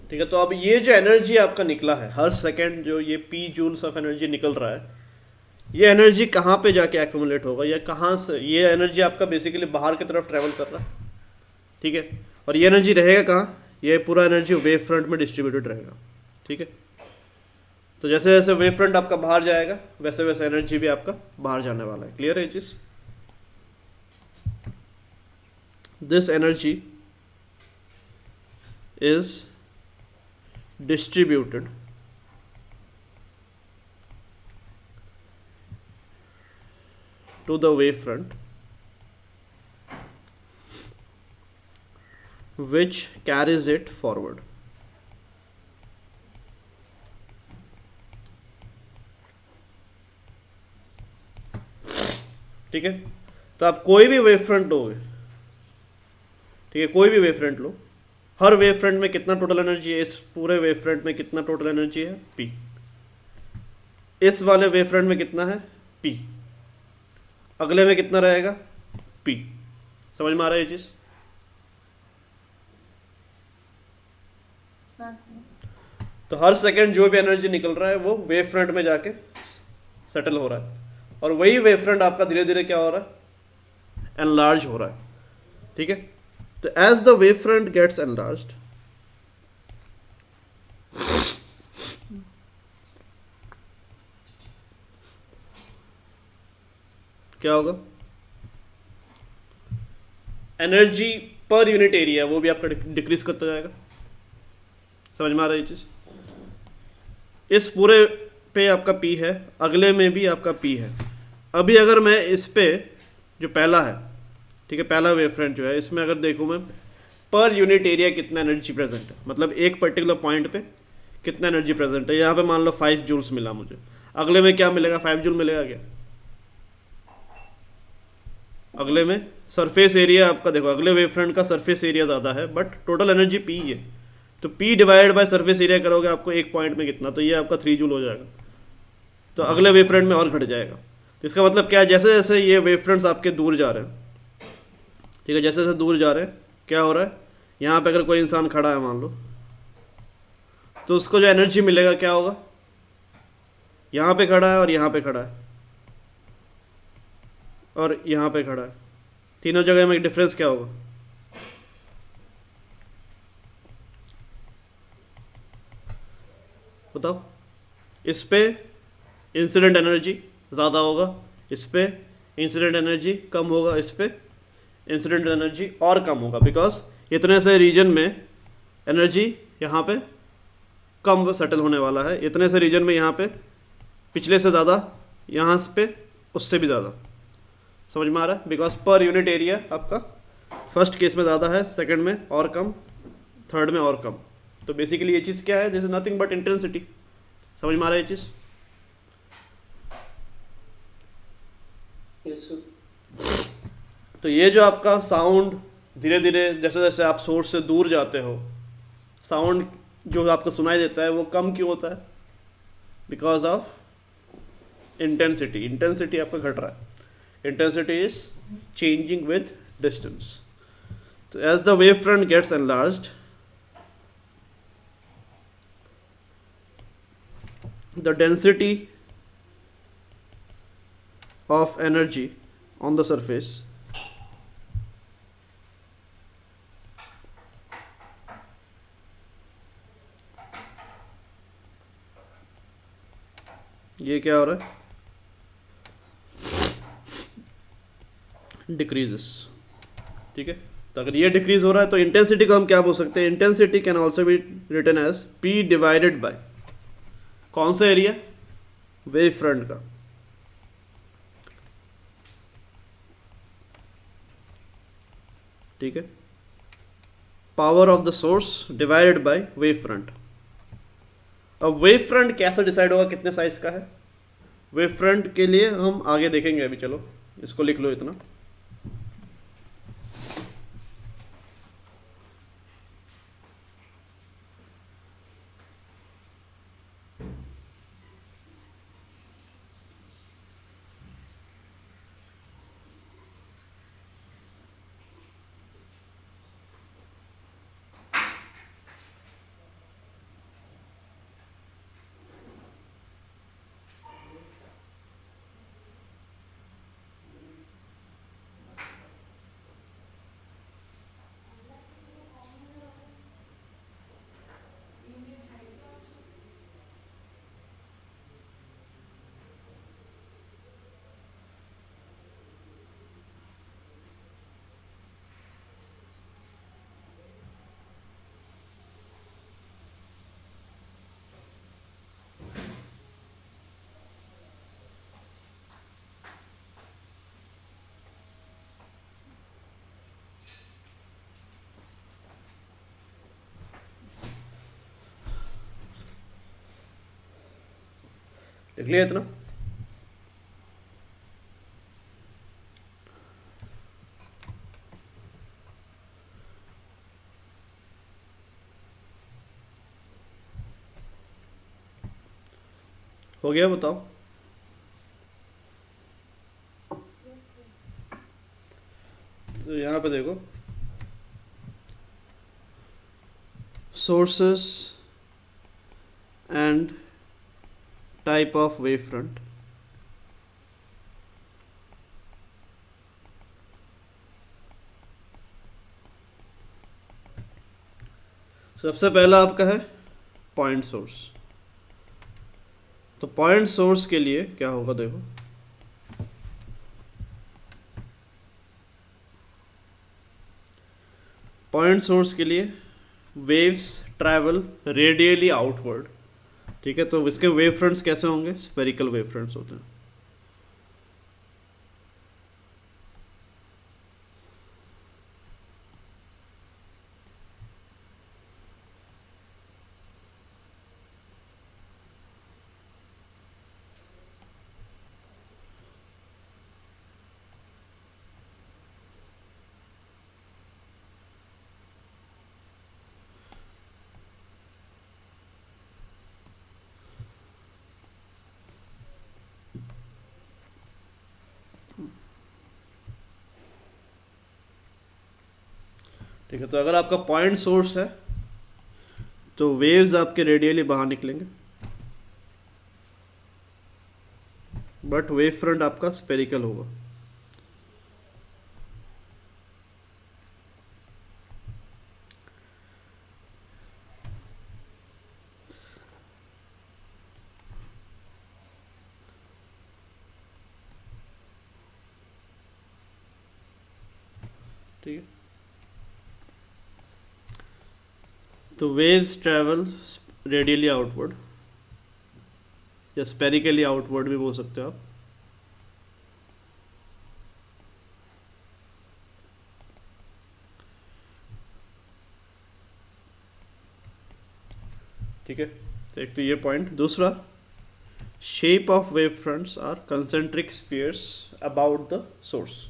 Speaker 1: ठीक है, तो अब ये जो एनर्जी आपका निकला है हर सेकेंड, जो ये P जूल्स ऑफ एनर्जी निकल रहा है, ये एनर्जी कहाँ पे जाके एक्यूमुलेट होगा, या कहाँ से ये एनर्जी आपका बेसिकली बाहर की तरफ ट्रेवल कर रहा है? ठीक है, और ये एनर्जी रहेगा कहाँ? ये पूरा एनर्जी वेव फ्रंट में डिस्ट्रीब्यूटेड रहेगा। ठीक है, तो जैसे जैसे वेव फ्रंट आपका बाहर जाएगा वैसे वैसे एनर्जी भी आपका बाहर जाने वाला है। क्लियर है ये चीज? This energy is distributed to the wavefront, which carries it forward. ठीक है, तो आप कोई भी वेव फ्रंट लोगे, ठीक है, कोई भी वेव फ्रंट लो, हर वेव फ्रंट में कितना टोटल एनर्जी है? इस पूरे वेव फ्रंट में कितना टोटल एनर्जी है? P। इस वाले वेव फ्रंट में कितना है? P। अगले में कितना रहेगा? P। समझ में आ रहा है ये चीज?
Speaker 5: हाँ सर।
Speaker 1: तो हर सेकंड जो भी एनर्जी निकल रहा है वो वेव फ्रंट में जाके सेटल हो रहा है, और वही वेव फ्रंट आपका धीरे धीरे क्या हो रहा है? एनलार्ज हो रहा है। ठीक है, तो as the wavefront gets enlarged, क्या होगा? एनर्जी पर यूनिट एरिया वो भी आपका डिक्रीज करता जाएगा। समझ में आ रहा है ये चीज? इस पूरे पे आपका P है, अगले में भी आपका P है। अभी अगर मैं इस पे जो पहला है, ठीक है, पहला वेव फ्रंट जो है, इसमें अगर देखूँ मैं पर यूनिट एरिया कितना एनर्जी प्रेजेंट है, मतलब एक पर्टिकुलर पॉइंट पे कितना एनर्जी प्रेजेंट है। यहाँ पे मान लो 5 जूल्स मिला मुझे, अगले में क्या मिलेगा? 5 जूल मिलेगा क्या? अगले में सरफेस एरिया आपका देखो, अगले वेव फ्रंट का सरफेस एरिया ज़्यादा है बट टोटल एनर्जी P है, तो P divided by surface area करोगे आपको एक पॉइंट में कितना, तो ये आपका 3 जूल हो जाएगा। तो अगले वेव फ्रंट में और घट जाएगा। तो इसका मतलब क्या है, जैसे जैसे ये वेव फ्रंट्स आपके दूर जा रहे हैं, ठीक है, जैसे जैसे दूर जा रहे हैं क्या हो रहा है, यहाँ पे अगर कोई इंसान खड़ा है मान लो, तो उसको जो एनर्जी मिलेगा क्या होगा, यहाँ पे खड़ा है और यहाँ पे खड़ा है और यहाँ पे खड़ा है, तीनों जगह में डिफरेंस क्या होगा, बताओ। इस पे इंसिडेंट एनर्जी ज़्यादा होगा, इस पे इंसिडेंट एनर्जी कम होगा, इस पे इंसिडेंट एनर्जी और कम होगा, बिकॉज इतने से रीजन में एनर्जी यहाँ पे कम सेटल होने वाला है, इतने से रीजन में यहाँ पे पिछले से ज़्यादा, यहाँ पे उससे भी ज़्यादा। समझ में आ रहा है, बिकॉज पर यूनिट एरिया आपका फर्स्ट केस में ज़्यादा है, सेकंड में और कम, थर्ड में और कम। तो बेसिकली ये चीज़ क्या है, this is nothing but intensity. समझ में आ रहा है ये चीज़।
Speaker 2: Yes sir.
Speaker 1: तो ये जो आपका साउंड धीरे धीरे जैसे जैसे आप सोर्स से दूर जाते हो, साउंड जो आपको सुनाई देता है वो कम क्यों होता है, बिकॉज ऑफ इंटेंसिटी। इंटेंसिटी आपका घट रहा है, intensity is changing with distance. तो as the wave front gets enlarged, the density of energy on the surface ये क्या हो रहा है, डिक्रीजेस। ठीक है, तो अगर ये डिक्रीज हो रहा है तो इंटेंसिटी को हम क्या बोल सकते हैं, intensity can also be written as P divided by कौन सा एरिया, वेव फ्रंट का। ठीक है, power of the source divided by wave front. अब वेव फ्रंट कैसे डिसाइड होगा कितने साइज का है, वेव फ्रंट के लिए हम आगे देखेंगे, अभी चलो इसको लिख लो इतना। लिख लिया इतना। हो गया, बताओ। तो यहाँ पे देखो, sources and type of wavefront। सबसे पहला आपका है पॉइंट सोर्स। तो पॉइंट सोर्स के लिए क्या होगा, देखो पॉइंट सोर्स के लिए वेव्स ट्रैवल रेडियली आउटवर्ड। ठीक है, तो इसके वेव फ्रंट्स कैसे होंगे, स्फेरिकल वेव फ्रंट्स होते हैं। ठीक है, तो अगर आपका पॉइंट सोर्स है तो वेव्स आपके रेडियली बाहर निकलेंगे, बट वेव फ्रंट आपका स्पेरिकल होगा। ठीक है, तो वेव्स ट्रेवल रेडियली आउटवर्ड या स्पेरिकली आउटवर्ड भी बोल सकते हो आप। ठीक है, तो एक तो ये पॉइंट। दूसरा, shape of wave fronts are concentric spheres about the source.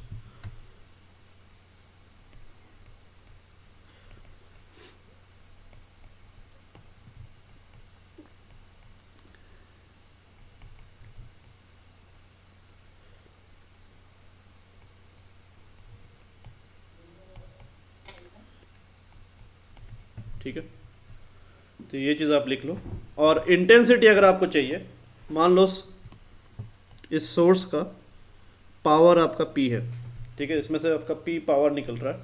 Speaker 1: ठीक है, तो ये चीज़ आप लिख लो। और इंटेंसिटी अगर आपको चाहिए, मान लो इस सोर्स का पावर आपका P है, ठीक है, इसमें से आपका P पावर निकल रहा है,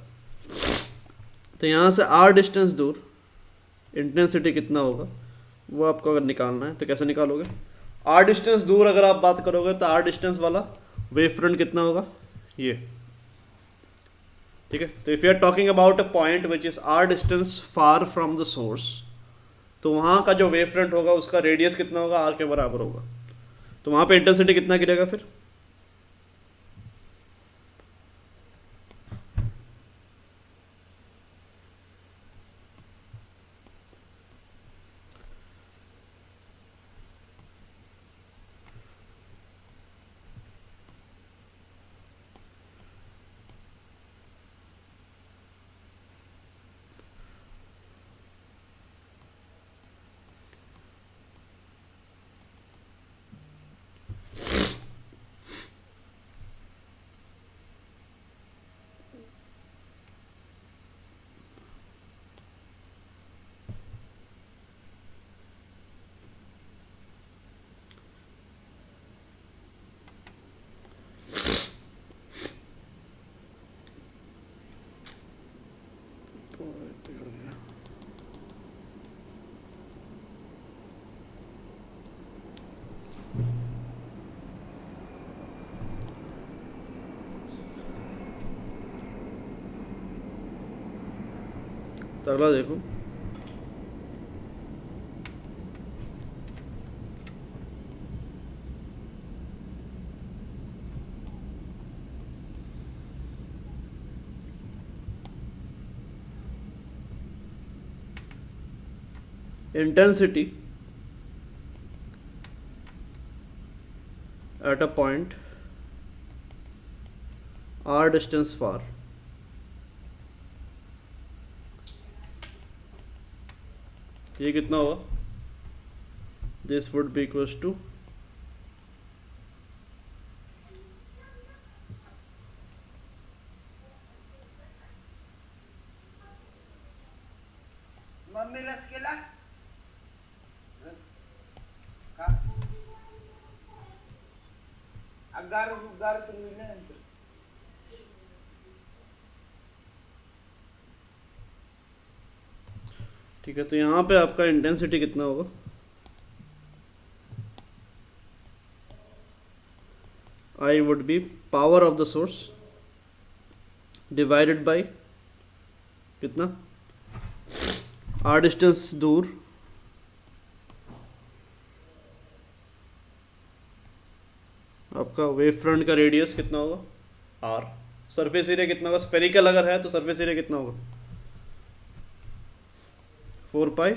Speaker 1: तो यहाँ से R डिस्टेंस दूर इंटेंसिटी कितना होगा वो आपको अगर निकालना है तो कैसे निकालोगे? R डिस्टेंस दूर अगर आप बात करोगे तो R डिस्टेंस वाला वेव फ्रंट कितना होगा, ये। ठीक है, तो if you are talking about a point which is R distance far from the source, तो वहाँ का जो वेव फ्रंट होगा उसका रेडियस कितना होगा, R के बराबर होगा। तो वहाँ पे इंटेंसिटी कितना गिरेगा फिर? तो अगला देखो, intensity at a point R distance far, ये कितना होगा? This would be equals to
Speaker 7: मम्मी रस केला का अगार तुम्ही नंतर
Speaker 1: ठीक है, तो यहाँ पे आपका इंटेंसिटी कितना होगा? I would be power of the source divided bye कितना, R डिस्टेंस दूर आपका वेव फ्रंट का रेडियस कितना होगा, R। सरफेस एरिया कितना होगा? स्फेरिकल अगर है तो सरफेस एरिया कितना होगा? 4 पाई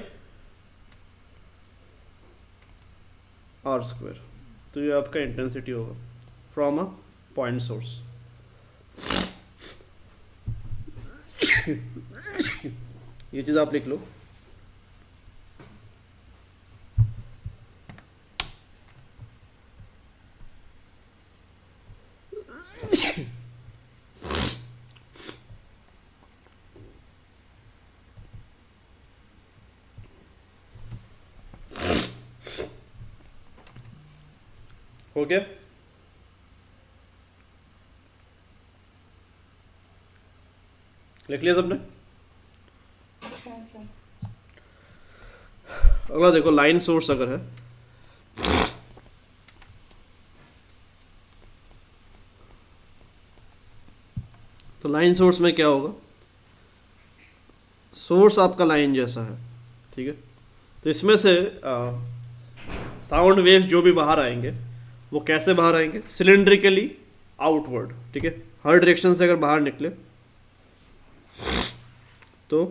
Speaker 1: R स्क्वायर। तो ये आपका इंटेंसिटी होगा फ्रॉम अ पॉइंट सोर्स। ये चीज़ आप लिख लो। हो गया? लिख लिया सबने?
Speaker 5: हाँ सर।
Speaker 1: अगला देखो, लाइन सोर्स अगर है तो लाइन सोर्स में क्या होगा? सोर्स आपका लाइन जैसा है, ठीक है? तो इसमें से साउंड वेव्स जो भी बाहर आएंगे वो कैसे बाहर आएंगे? सिलेंड्रिकली आउटवर्ड, ठीक है? हर डायरेक्शन से अगर बाहर निकले तो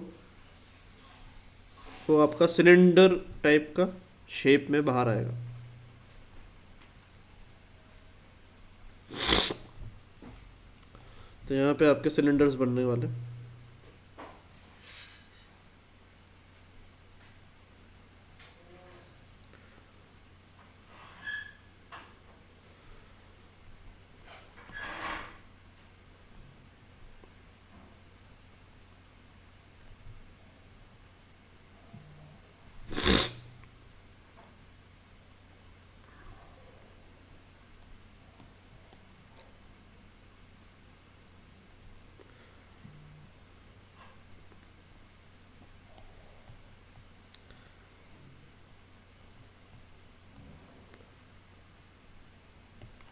Speaker 1: वो आपका सिलेंडर टाइप का शेप में बाहर आएगा। तो यहाँ पे आपके सिलेंडर्स बनने वाले।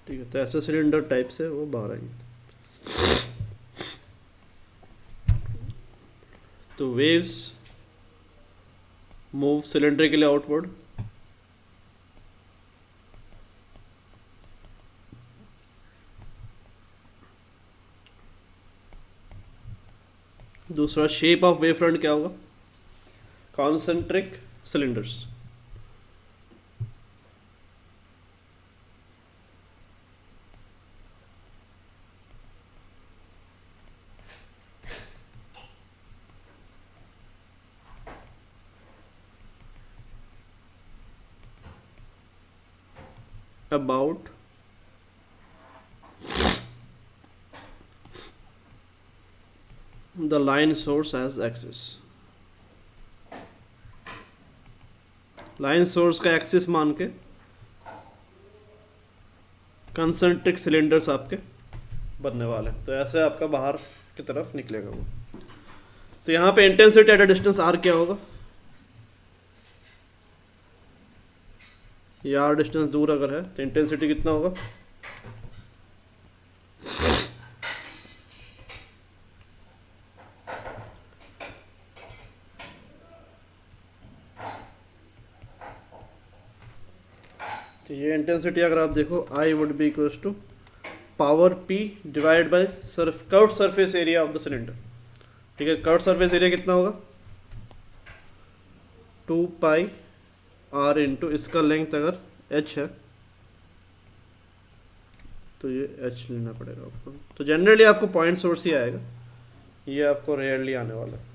Speaker 1: ठीक है, तो ऐसे सिलेंडर टाइप से वो बाहर आएंगे। तो वेव्स मूव सिलेंड्रिकली आउटवर्ड। दूसरा, शेप ऑफ वेव फ्रंट क्या होगा? Concentric cylinders. About the line source as axis। Line source का एक्सिस मान के कंसेंट्रिक सिलेंडर्स आपके बनने वाले हैं। तो ऐसे आपका बाहर की तरफ निकलेगा वो। तो यहाँ पे intensity at a distance R क्या होगा? ये आर डिस्टेंस दूर अगर है तो इंटेंसिटी कितना होगा? तो ये इंटेंसिटी अगर आप देखो, I would be equals to power P divide by curved surface area of the cylinder. ठीक है, कर्व्ड सरफेस एरिया कितना होगा? 2 पाई आर इंटू इसका लेंथ अगर h है तो ये h लेना पड़ेगा आपको। तो जनरली आपको पॉइंट सोर्स ही आएगा, ये आपको रेयरली आने वाला है।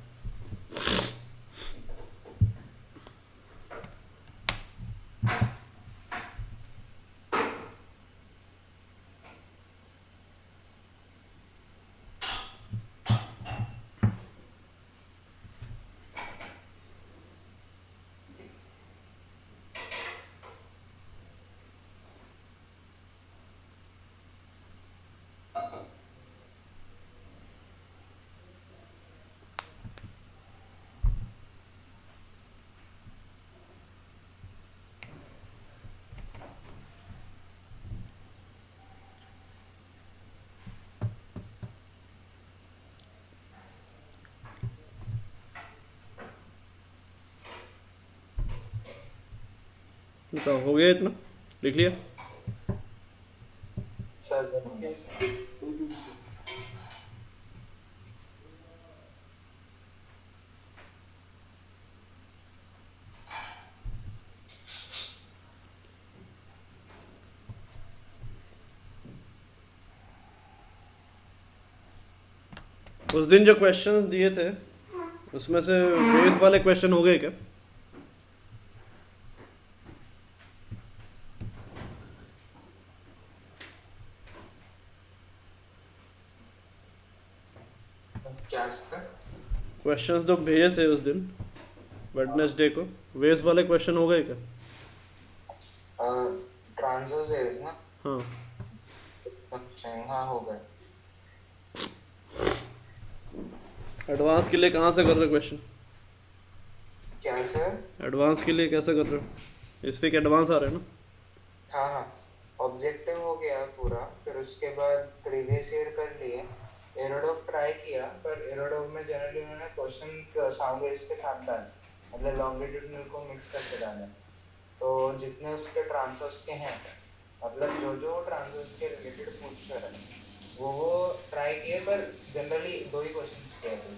Speaker 1: तो हो गया इतना, लिख लिया?
Speaker 6: सर
Speaker 1: उस दिन जो क्वेश्चंस दिए थे उसमें से बेस वाले क्वेश्चन हो गए क्या?
Speaker 6: क्या सर?
Speaker 1: क्वेश्चंस तो भेजे थे उस दिन वेडनेसडे को, वेव्स वाले क्वेश्चन हो गए क्या?
Speaker 6: ट्रांसवर्स वेव्स ना
Speaker 1: हाँ
Speaker 6: हाँ हो गए।
Speaker 1: एडवांस के लिए कहाँ से कर रहे हो क्वेश्चन?
Speaker 6: क्या सर?
Speaker 1: एडवांस के लिए कैसे कर रहे हो? इस पे एडवांस आ रहे हैं ना?
Speaker 6: हाँ हाँ, ऑब्जेक्टिव हो गया पूरा, फिर उसके बाद प्रीवियस ईयर कर लिए, एरोडॉक ट्राई किया, पर एरोडॉक में जनरली उन्होंने क्वेश्चन साउंड वेव्स के साथ डाले, मतलब लॉन्गिट्यूडनल को मिक्स करके डाले, तो जितने उसके ट्रांसवर्स के हैं, मतलब जो जो ट्रांसवर्स के रिलेटेड पूछ रहे हैं वो ट्राई किए, पर जनरली 2 ही क्वेश्चंस किए थे,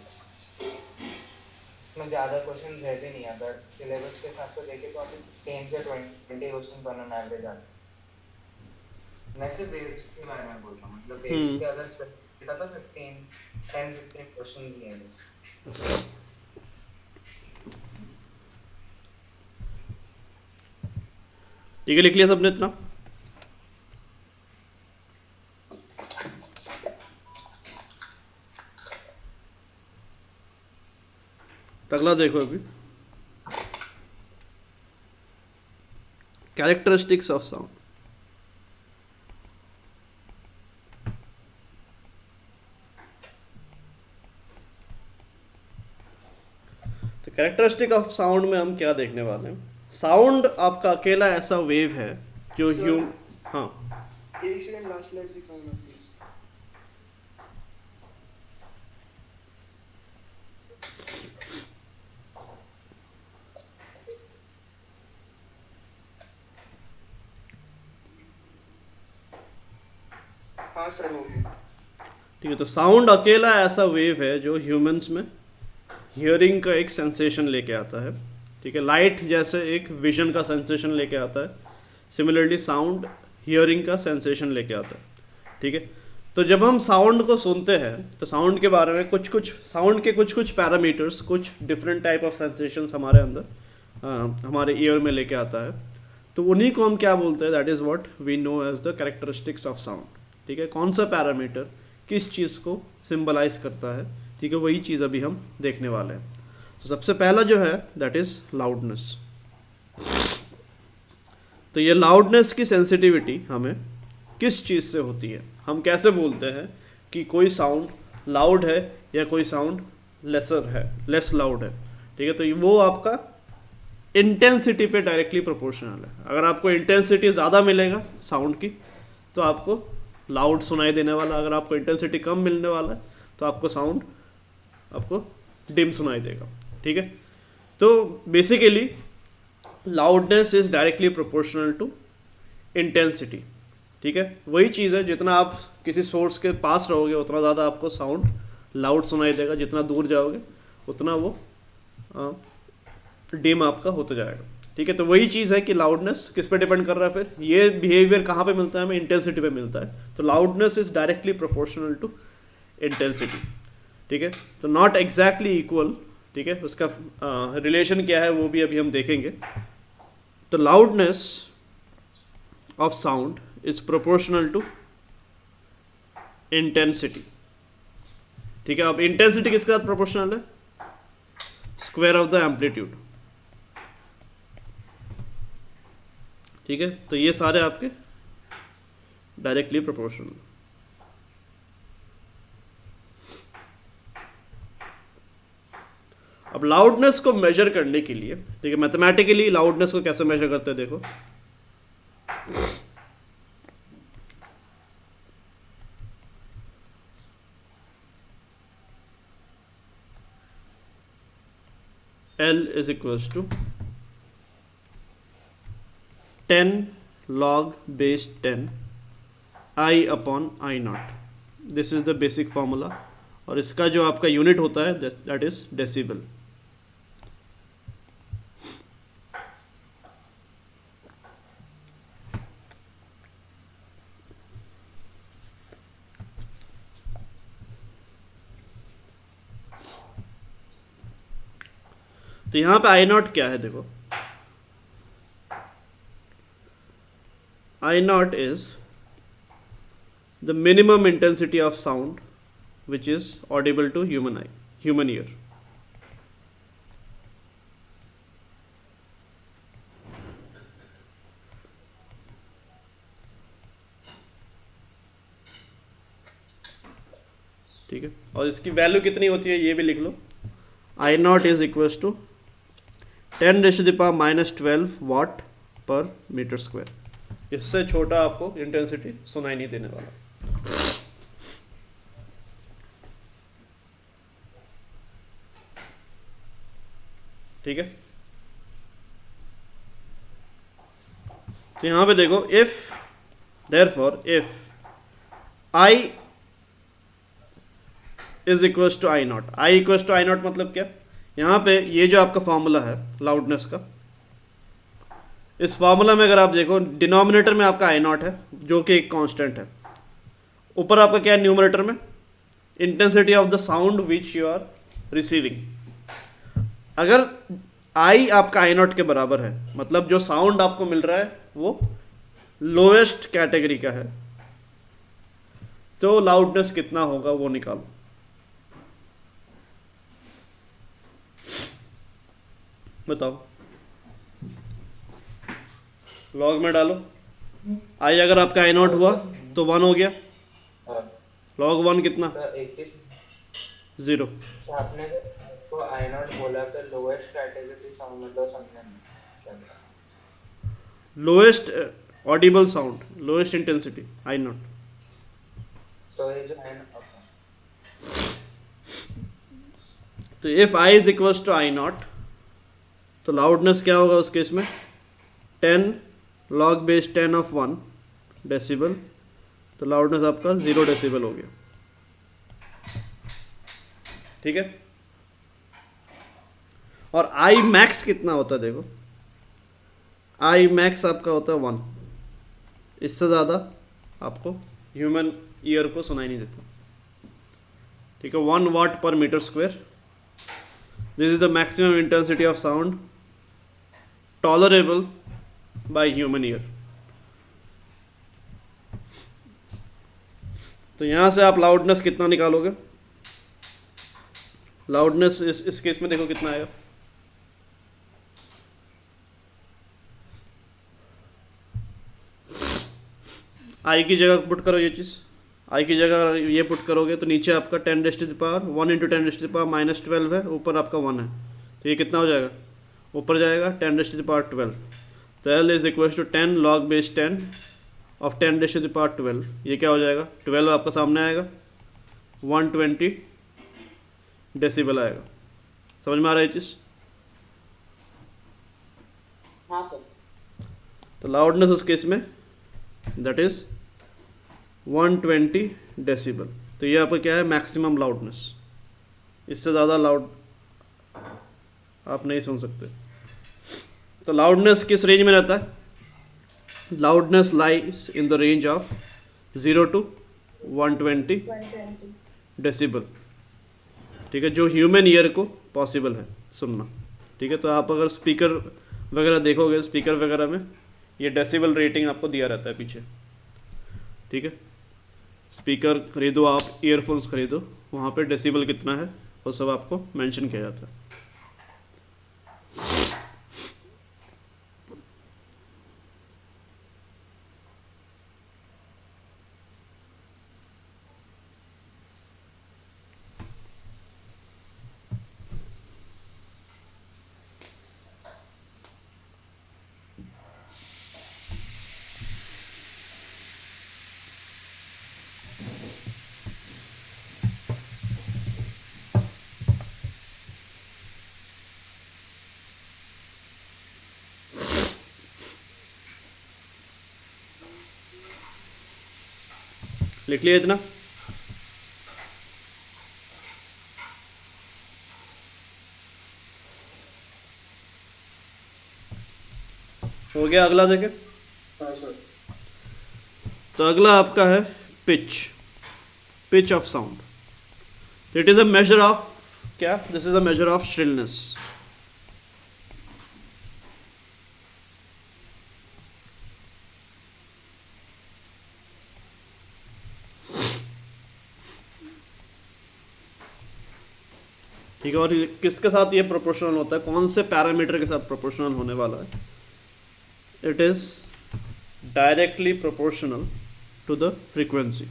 Speaker 6: इसमें ज़्यादा क्वेश्चंस है भी नहीं। अगर सिलेबस के साथ तो देखें तो अभी 10 से 20 क्वेश्चन ऑन एवरेज आते हैं। मैं सिर्फ वेव्स के बारे में बोल रहा हूँ, मतलब वेव्स के अगर स्पेसिफिक था तो 10-15 क्वेश्चन ही है बस।
Speaker 1: ठीक है, लिख लिया सबने इतना? अगला देखो अभी, कैरेक्टरिस्टिक्स ऑफ साउंड। तो कैरेक्टरिस्टिक ऑफ साउंड में हम क्या देखने वाले हैं? साउंड आपका अकेला ऐसा वेव है जो हाँ
Speaker 2: एक सेकंड लास्ट लाइन दिखाऊंगा प्लीज। हाँ सर हो गया।
Speaker 1: ठीक है, तो साउंड अकेला ऐसा वेव है जो ह्यूमंस में हियरिंग का एक सेंसेशन लेके आता है। ठीक है, लाइट जैसे एक विजन का सेंसेशन लेके आता है, सिमिलरली साउंड हियरिंग का सेंसेशन लेके आता है। ठीक है, तो जब हम साउंड को सुनते हैं तो साउंड के बारे में कुछ साउंड के कुछ पैरामीटर्स, कुछ डिफरेंट टाइप ऑफ सेंसेशंस हमारे अंदर हमारे ईयर में लेके आता है, तो उन्हीं को हम क्या बोलते हैं? That is what we know as the characteristics of sound. ठीक है, कौन सा पैरामीटर किस चीज़ को सिंबलाइज करता है, ठीक है, वही चीज़ अभी हम देखने वाले हैं। तो सबसे पहला जो है दैट इज़ लाउडनेस। तो ये लाउडनेस की सेंसिटिविटी हमें किस चीज़ से होती है? हम कैसे बोलते हैं कि कोई साउंड लाउड है या कोई साउंड लेसर है, लेस लाउड है? ठीक है, तो वो आपका इंटेंसिटी पे डायरेक्टली प्रोपोर्शनल है। अगर आपको इंटेंसिटी ज़्यादा मिलेगा साउंड की तो आपको लाउड सुनाई देने वाला, अगर आपको इंटेंसिटी कम मिलने वाला है तो आपको साउंड आपको डिम सुनाई देगा। ठीक है, तो basically loudness is directly proportional to intensity. ठीक है, वही चीज़ है, जितना आप किसी सोर्स के पास रहोगे उतना ज़्यादा आपको साउंड लाउड सुनाई देगा, जितना दूर जाओगे उतना वो डिम आपका होता जाएगा। ठीक है, तो वही चीज़ है कि लाउडनेस किस पे डिपेंड कर रहा है? फिर ये बिहेवियर कहाँ पे मिलता है? हमें इंटेंसिटी पे मिलता है। तो loudness is directly proportional to intensity. ठीक है, तो नॉट एग्जैक्टली इक्वल। ठीक है, उसका रिलेशन क्या है वो भी अभी हम देखेंगे। तो loudness of sound is proportional to intensity. ठीक है, अब इंटेंसिटी किसके साथ प्रोपोर्शनल है? Square of the amplitude. ठीक है, तो ये सारे आपके डायरेक्टली प्रोपोर्शनल। अब लाउडनेस को मेजर करने के लिए, ठीक है, मैथमेटिकली लाउडनेस को कैसे मेजर करते हैं देखो। L is equals to 10 log base 10 I upon I naught. This is the basic formula, और इसका जो आपका यूनिट होता है दैट इज डेसिबल। तो यहां पे आई नॉट क्या है देखो, I node is the minimum intensity of sound which is audible to human ear. ठीक है, और इसकी वैल्यू कितनी होती है ये भी लिख लो, आई node is equals to 10⁻⁻12 watt per metre square. इससे छोटा आपको इंटेंसिटी सुनाई नहीं देने वाला। ठीक है, तो यहां पे देखो, if therefore if I is equals to I nought, I equals to I nought मतलब क्या, यहाँ पे ये जो आपका फॉर्मूला है लाउडनेस का, इस फॉर्मूला में अगर आप देखो डिनोमिनेटर में आपका आई नॉट है जो कि एक कांस्टेंट है, ऊपर आपका क्या है न्यूमरेटर में, intensity of the sound which you are receiving. अगर आई आपका आई नॉट के बराबर है, मतलब जो साउंड आपको मिल रहा है वो लोएस्ट कैटेगरी का है, तो लाउडनेस कितना होगा वो निकालो। बताओ, लॉग में डालो, आई अगर आपका आई नॉट हुआ तो 1 हो गया, लॉग 1 कितना,
Speaker 6: तो 21
Speaker 1: 0।
Speaker 6: आपने को आई नॉट बोला तो लोएस्ट कैटेगरी साउंड मतलब समझने में क्या था?
Speaker 1: Lowest audible sound, lowest intensity I nought.
Speaker 6: तो ये जो है ना,
Speaker 1: तो if I is equals to I nought, तो लाउडनेस क्या होगा उस केस में, 10 log बेस 10 ऑफ 1 डेसिबल, तो लाउडनेस आपका 0 डेसिबल हो गया। ठीक है, और आई मैक्स कितना होता है देखो, आई मैक्स आपका होता है 1, इससे ज़्यादा आपको ह्यूमन ईयर को सुनाई नहीं देता। ठीक है, 1 watt per metre square, this is the maximum intensity of sound tolerable by human ear. तो यहां से आप लाउडनेस कितना निकालोगे, लाउडनेस इस केस में देखो कितना आएगा, आई की जगह पुट करो ये चीज़, आई की जगह ये पुट करोगे तो नीचे आपका 10⁻1 × 10⁻−12 है, ऊपर आपका 1 है, तो ये कितना हो जाएगा, ऊपर जाएगा 10⁻12, तो L is equal to 10 log base 10 of 10⁻12, ये क्या हो जाएगा, 12 आपका सामने आएगा, 120 डेसिबल आएगा। समझ में आ रहा है ये चीज़?
Speaker 7: हाँ सर।
Speaker 1: तो लाउडनेस उस केस में दैट इज 120 डेसिबल, तो ये आपका क्या है, मैक्सिमम लाउडनेस, इससे ज़्यादा लाउड आप नहीं सुन सकते। तो लाउडनेस किस रेंज में रहता है, loudness lies in the range of 0 to 120 decibel. ठीक है, जो ह्यूमन ईयर को पॉसिबल है सुनना। ठीक है, तो आप अगर स्पीकर वगैरह देखोगे, स्पीकर वगैरह में ये डेसिबल रेटिंग आपको दिया रहता है पीछे। ठीक है, स्पीकर खरीदो आप, ईयरफोन्स खरीदो, वहाँ पे डेसिबल कितना है वो सब आपको मेंशन किया जाता है। लिख लिया इतना, हो गया। अगला देखें, तो अगला आपका है pitch, pitch of sound. It is a measure of क्या, this is a measure of shrillness. ठीक है, और किसके साथ ये प्रोपोर्शनल होता है, कौन से पैरामीटर के साथ प्रोपोर्शनल होने वाला है, it is directly proportional to the frequency.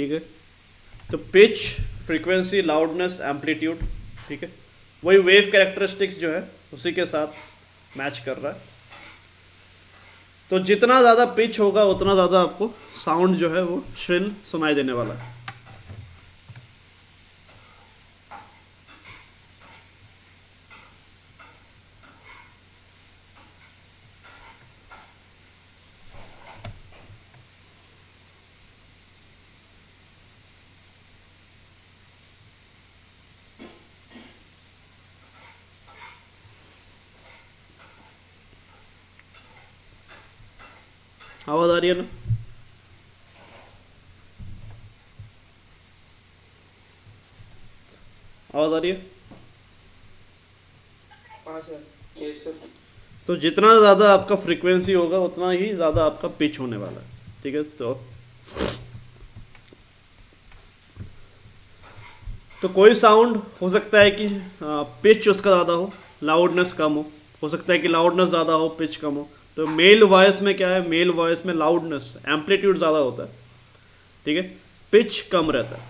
Speaker 1: ठीक है। तो पिच, फ्रीक्वेंसी, लाउडनेस, एम्पलीट्यूड, ठीक है, वही वेव कैरेक्टरिस्टिक्स जो है उसी के साथ मैच कर रहा है। तो जितना ज़्यादा पिच होगा उतना ज़्यादा आपको साउंड जो है वो श्रिल सुनाई देने वाला है। आवाज़ आ रही है ना? आवाज़ आ रही है?
Speaker 2: हाँ सर, यस सर।
Speaker 1: तो जितना ज़्यादा आपका फ्रीक्वेंसी होगा उतना ही ज़्यादा आपका पिच होने वाला है, ठीक है। तो कोई साउंड हो सकता है कि पिच उसका ज़्यादा हो, लाउडनेस कम हो सकता है कि लाउडनेस ज़्यादा हो, पिच कम हो। तो मेल वॉइस में क्या है, मेल वॉइस में लाउडनेस, एम्पलीट्यूड ज़्यादा होता है, ठीक है, पिच कम रहता है,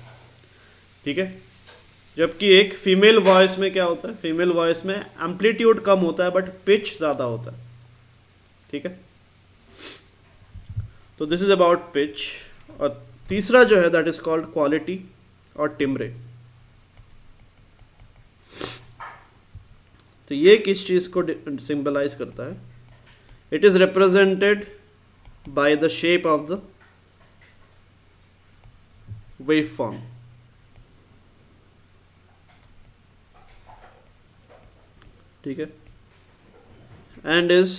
Speaker 1: ठीक है। जबकि एक फीमेल वॉइस में क्या होता है, फीमेल वॉइस में एम्पलीट्यूड कम होता है बट पिच ज़्यादा होता है, ठीक है। तो दिस इज अबाउट पिच। और तीसरा जो है दैट इज कॉल्ड क्वालिटी और टिम्ब्रे। तो ये किस चीज़ को सिंबलाइज करता है? It is represented by the shape of the wave form, ठीक है, and is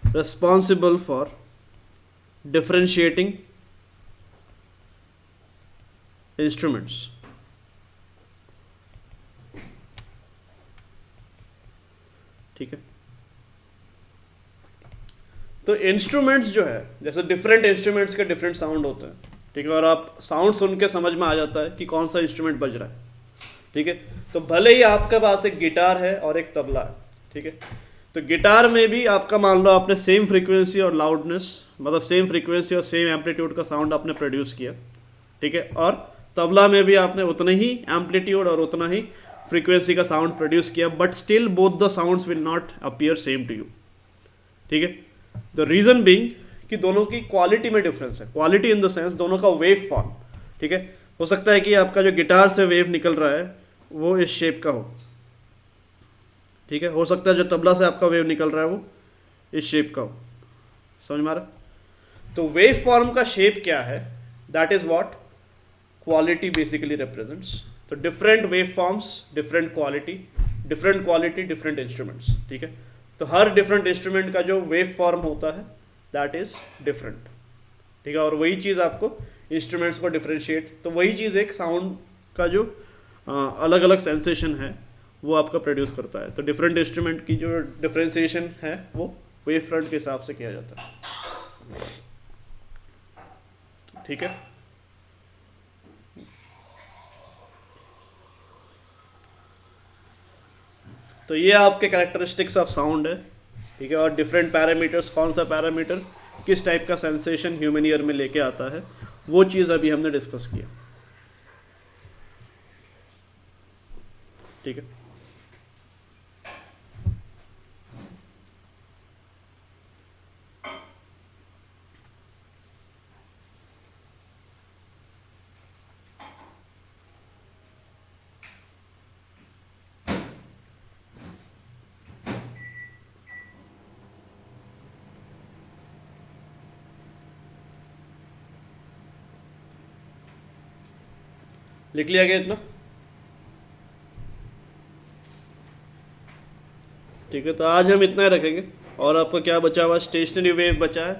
Speaker 1: responsible for differentiating instruments. ठीक है। तो इंस्ट्रूमेंट्स जो है, जैसे डिफरेंट इंस्ट्रूमेंट्स के डिफरेंट साउंड होते हैं, ठीक है, और आप साउंड सुन के समझ में आ जाता है कि कौन सा इंस्ट्रूमेंट बज रहा है, ठीक है। तो भले ही आपके पास एक गिटार है और एक तबला है, ठीक है, तो गिटार में भी आपका मान लो आपने सेम फ्रीक्वेंसी और लाउडनेस, मतलब सेम फ्रीक्वेंसी और सेम एम्पलीट्यूड का साउंड आपने प्रोड्यूस किया, ठीक है, और तबला में भी आपने उतना ही एम्पलीट्यूड और उतना ही फ्रीक्वेंसी का साउंड प्रोड्यूस किया, but still both the sounds will not appear same to you, ठीक है। द रीज़न बीइंग कि दोनों की क्वालिटी में डिफरेंस है, क्वालिटी इन द सेंस दोनों का वेव फॉर्म, ठीक है। हो सकता है कि आपका जो गिटार से वेव निकल रहा है वो इस शेप का हो, ठीक है, हो सकता है जो तबला से आपका वेव निकल रहा है वो इस शेप का हो, समझ में आ रहा? तो वेव फॉर्म का शेप क्या है, that is what quality basically represents. तो different wave forms, different quality, different instruments, ठीक है। तो हर डिफरेंट इंस्ट्रूमेंट का जो वेव फॉर्म होता है दैट इज डिफरेंट, ठीक है, और वही चीज़ आपको इंस्ट्रूमेंट्स को डिफरेंशिएट, तो वही चीज़ एक साउंड का जो अलग अलग सेंसेशन है वो आपका प्रोड्यूस करता है। तो डिफरेंट इंस्ट्रूमेंट की जो डिफरेंशिएशन है वो वेव फ्रंट के हिसाब से किया जाता है, ठीक है। तो ये आपके कैरेक्टरिस्टिक्स ऑफ साउंड है, ठीक है, और डिफरेंट पैरामीटर्स, कौन सा पैरामीटर किस टाइप का सेंसेशन ह्यूमन ईयर में लेके आता है, वो चीज़ अभी हमने डिस्कस किया, ठीक है। लिख लिया गया इतना? ठीक है, तो आज हम इतना ही रखेंगे। और आपका क्या बचा हुआ? स्टेशनरी वेव बचा है,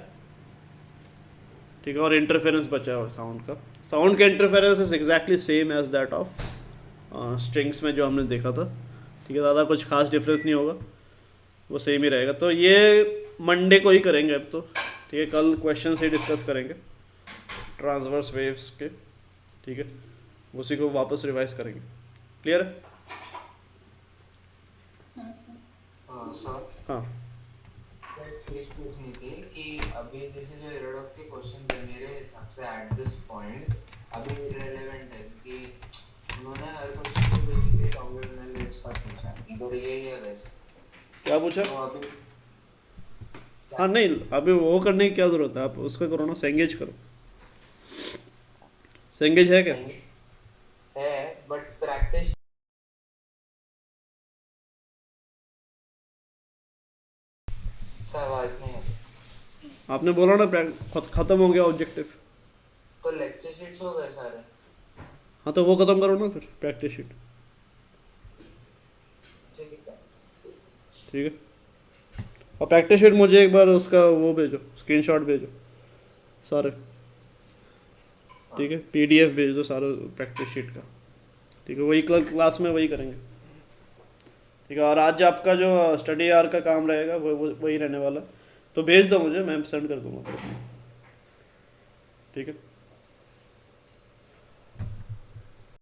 Speaker 1: ठीक है, और इंटरफेरेंस बचा हुआ साउंड का। साउंड का interference is exactly same as that of strings में जो हमने देखा था, ठीक है, ज़्यादा कुछ खास डिफरेंस नहीं होगा, वो सेम ही रहेगा। तो ये मंडे को ही करेंगे अब तो, ठीक है, कल क्वेश्चन से ही डिस्कस करेंगे ट्रांसवर्स वेव्स के, ठीक है, उसी को वापस रिवाइज करेंगे। क्लियर है?
Speaker 5: हाँ सर।
Speaker 6: सर
Speaker 1: हाँ,
Speaker 6: चीज पूछनी थी कि अभी जैसे जो एरोडॉफ के क्वेश्चन थे, मेरे हिसाब से एट दिस पॉइंट अभी irrelevant है कि उन्होंने हर क्वेश्चन को बेसिकली लॉन्गिट्यूडिनल वेव्स का पूछा है, तो यही है वैसे।
Speaker 1: क्या पूछा?
Speaker 6: तो अभी
Speaker 1: हाँ नहीं, अभी वो करने की क्या ज़रूरत है, आप उसका करो ना, सेंगेज करो। सेंगेज है क्या?
Speaker 6: है बट प्रैक्टिस आवाज नहीं है।
Speaker 1: आपने बोला ना खत्म हो गया ऑब्जेक्टिव।
Speaker 6: तो लेक्चर शीट्स हो गए सारे।
Speaker 1: हाँ तो वो खत्म करो ना फिर, प्रैक्टिस शीट।
Speaker 6: ठीक है।
Speaker 1: ठीक है, और प्रैक्टिस शीट मुझे एक बार उसका वो भेजो, स्क्रीनशॉट भेजो सारे। ठीक है, पीडीएफ भेज दो सारे प्रैक्टिस शीट का। ठीक है, वही क्लास में वही करेंगे। ठीक है, और आज आपका जो स्टडी आवर का काम रहेगा वही रहने वाला, तो भेज दो मुझे, मैं सेंड कर दूंगा। ठीक है।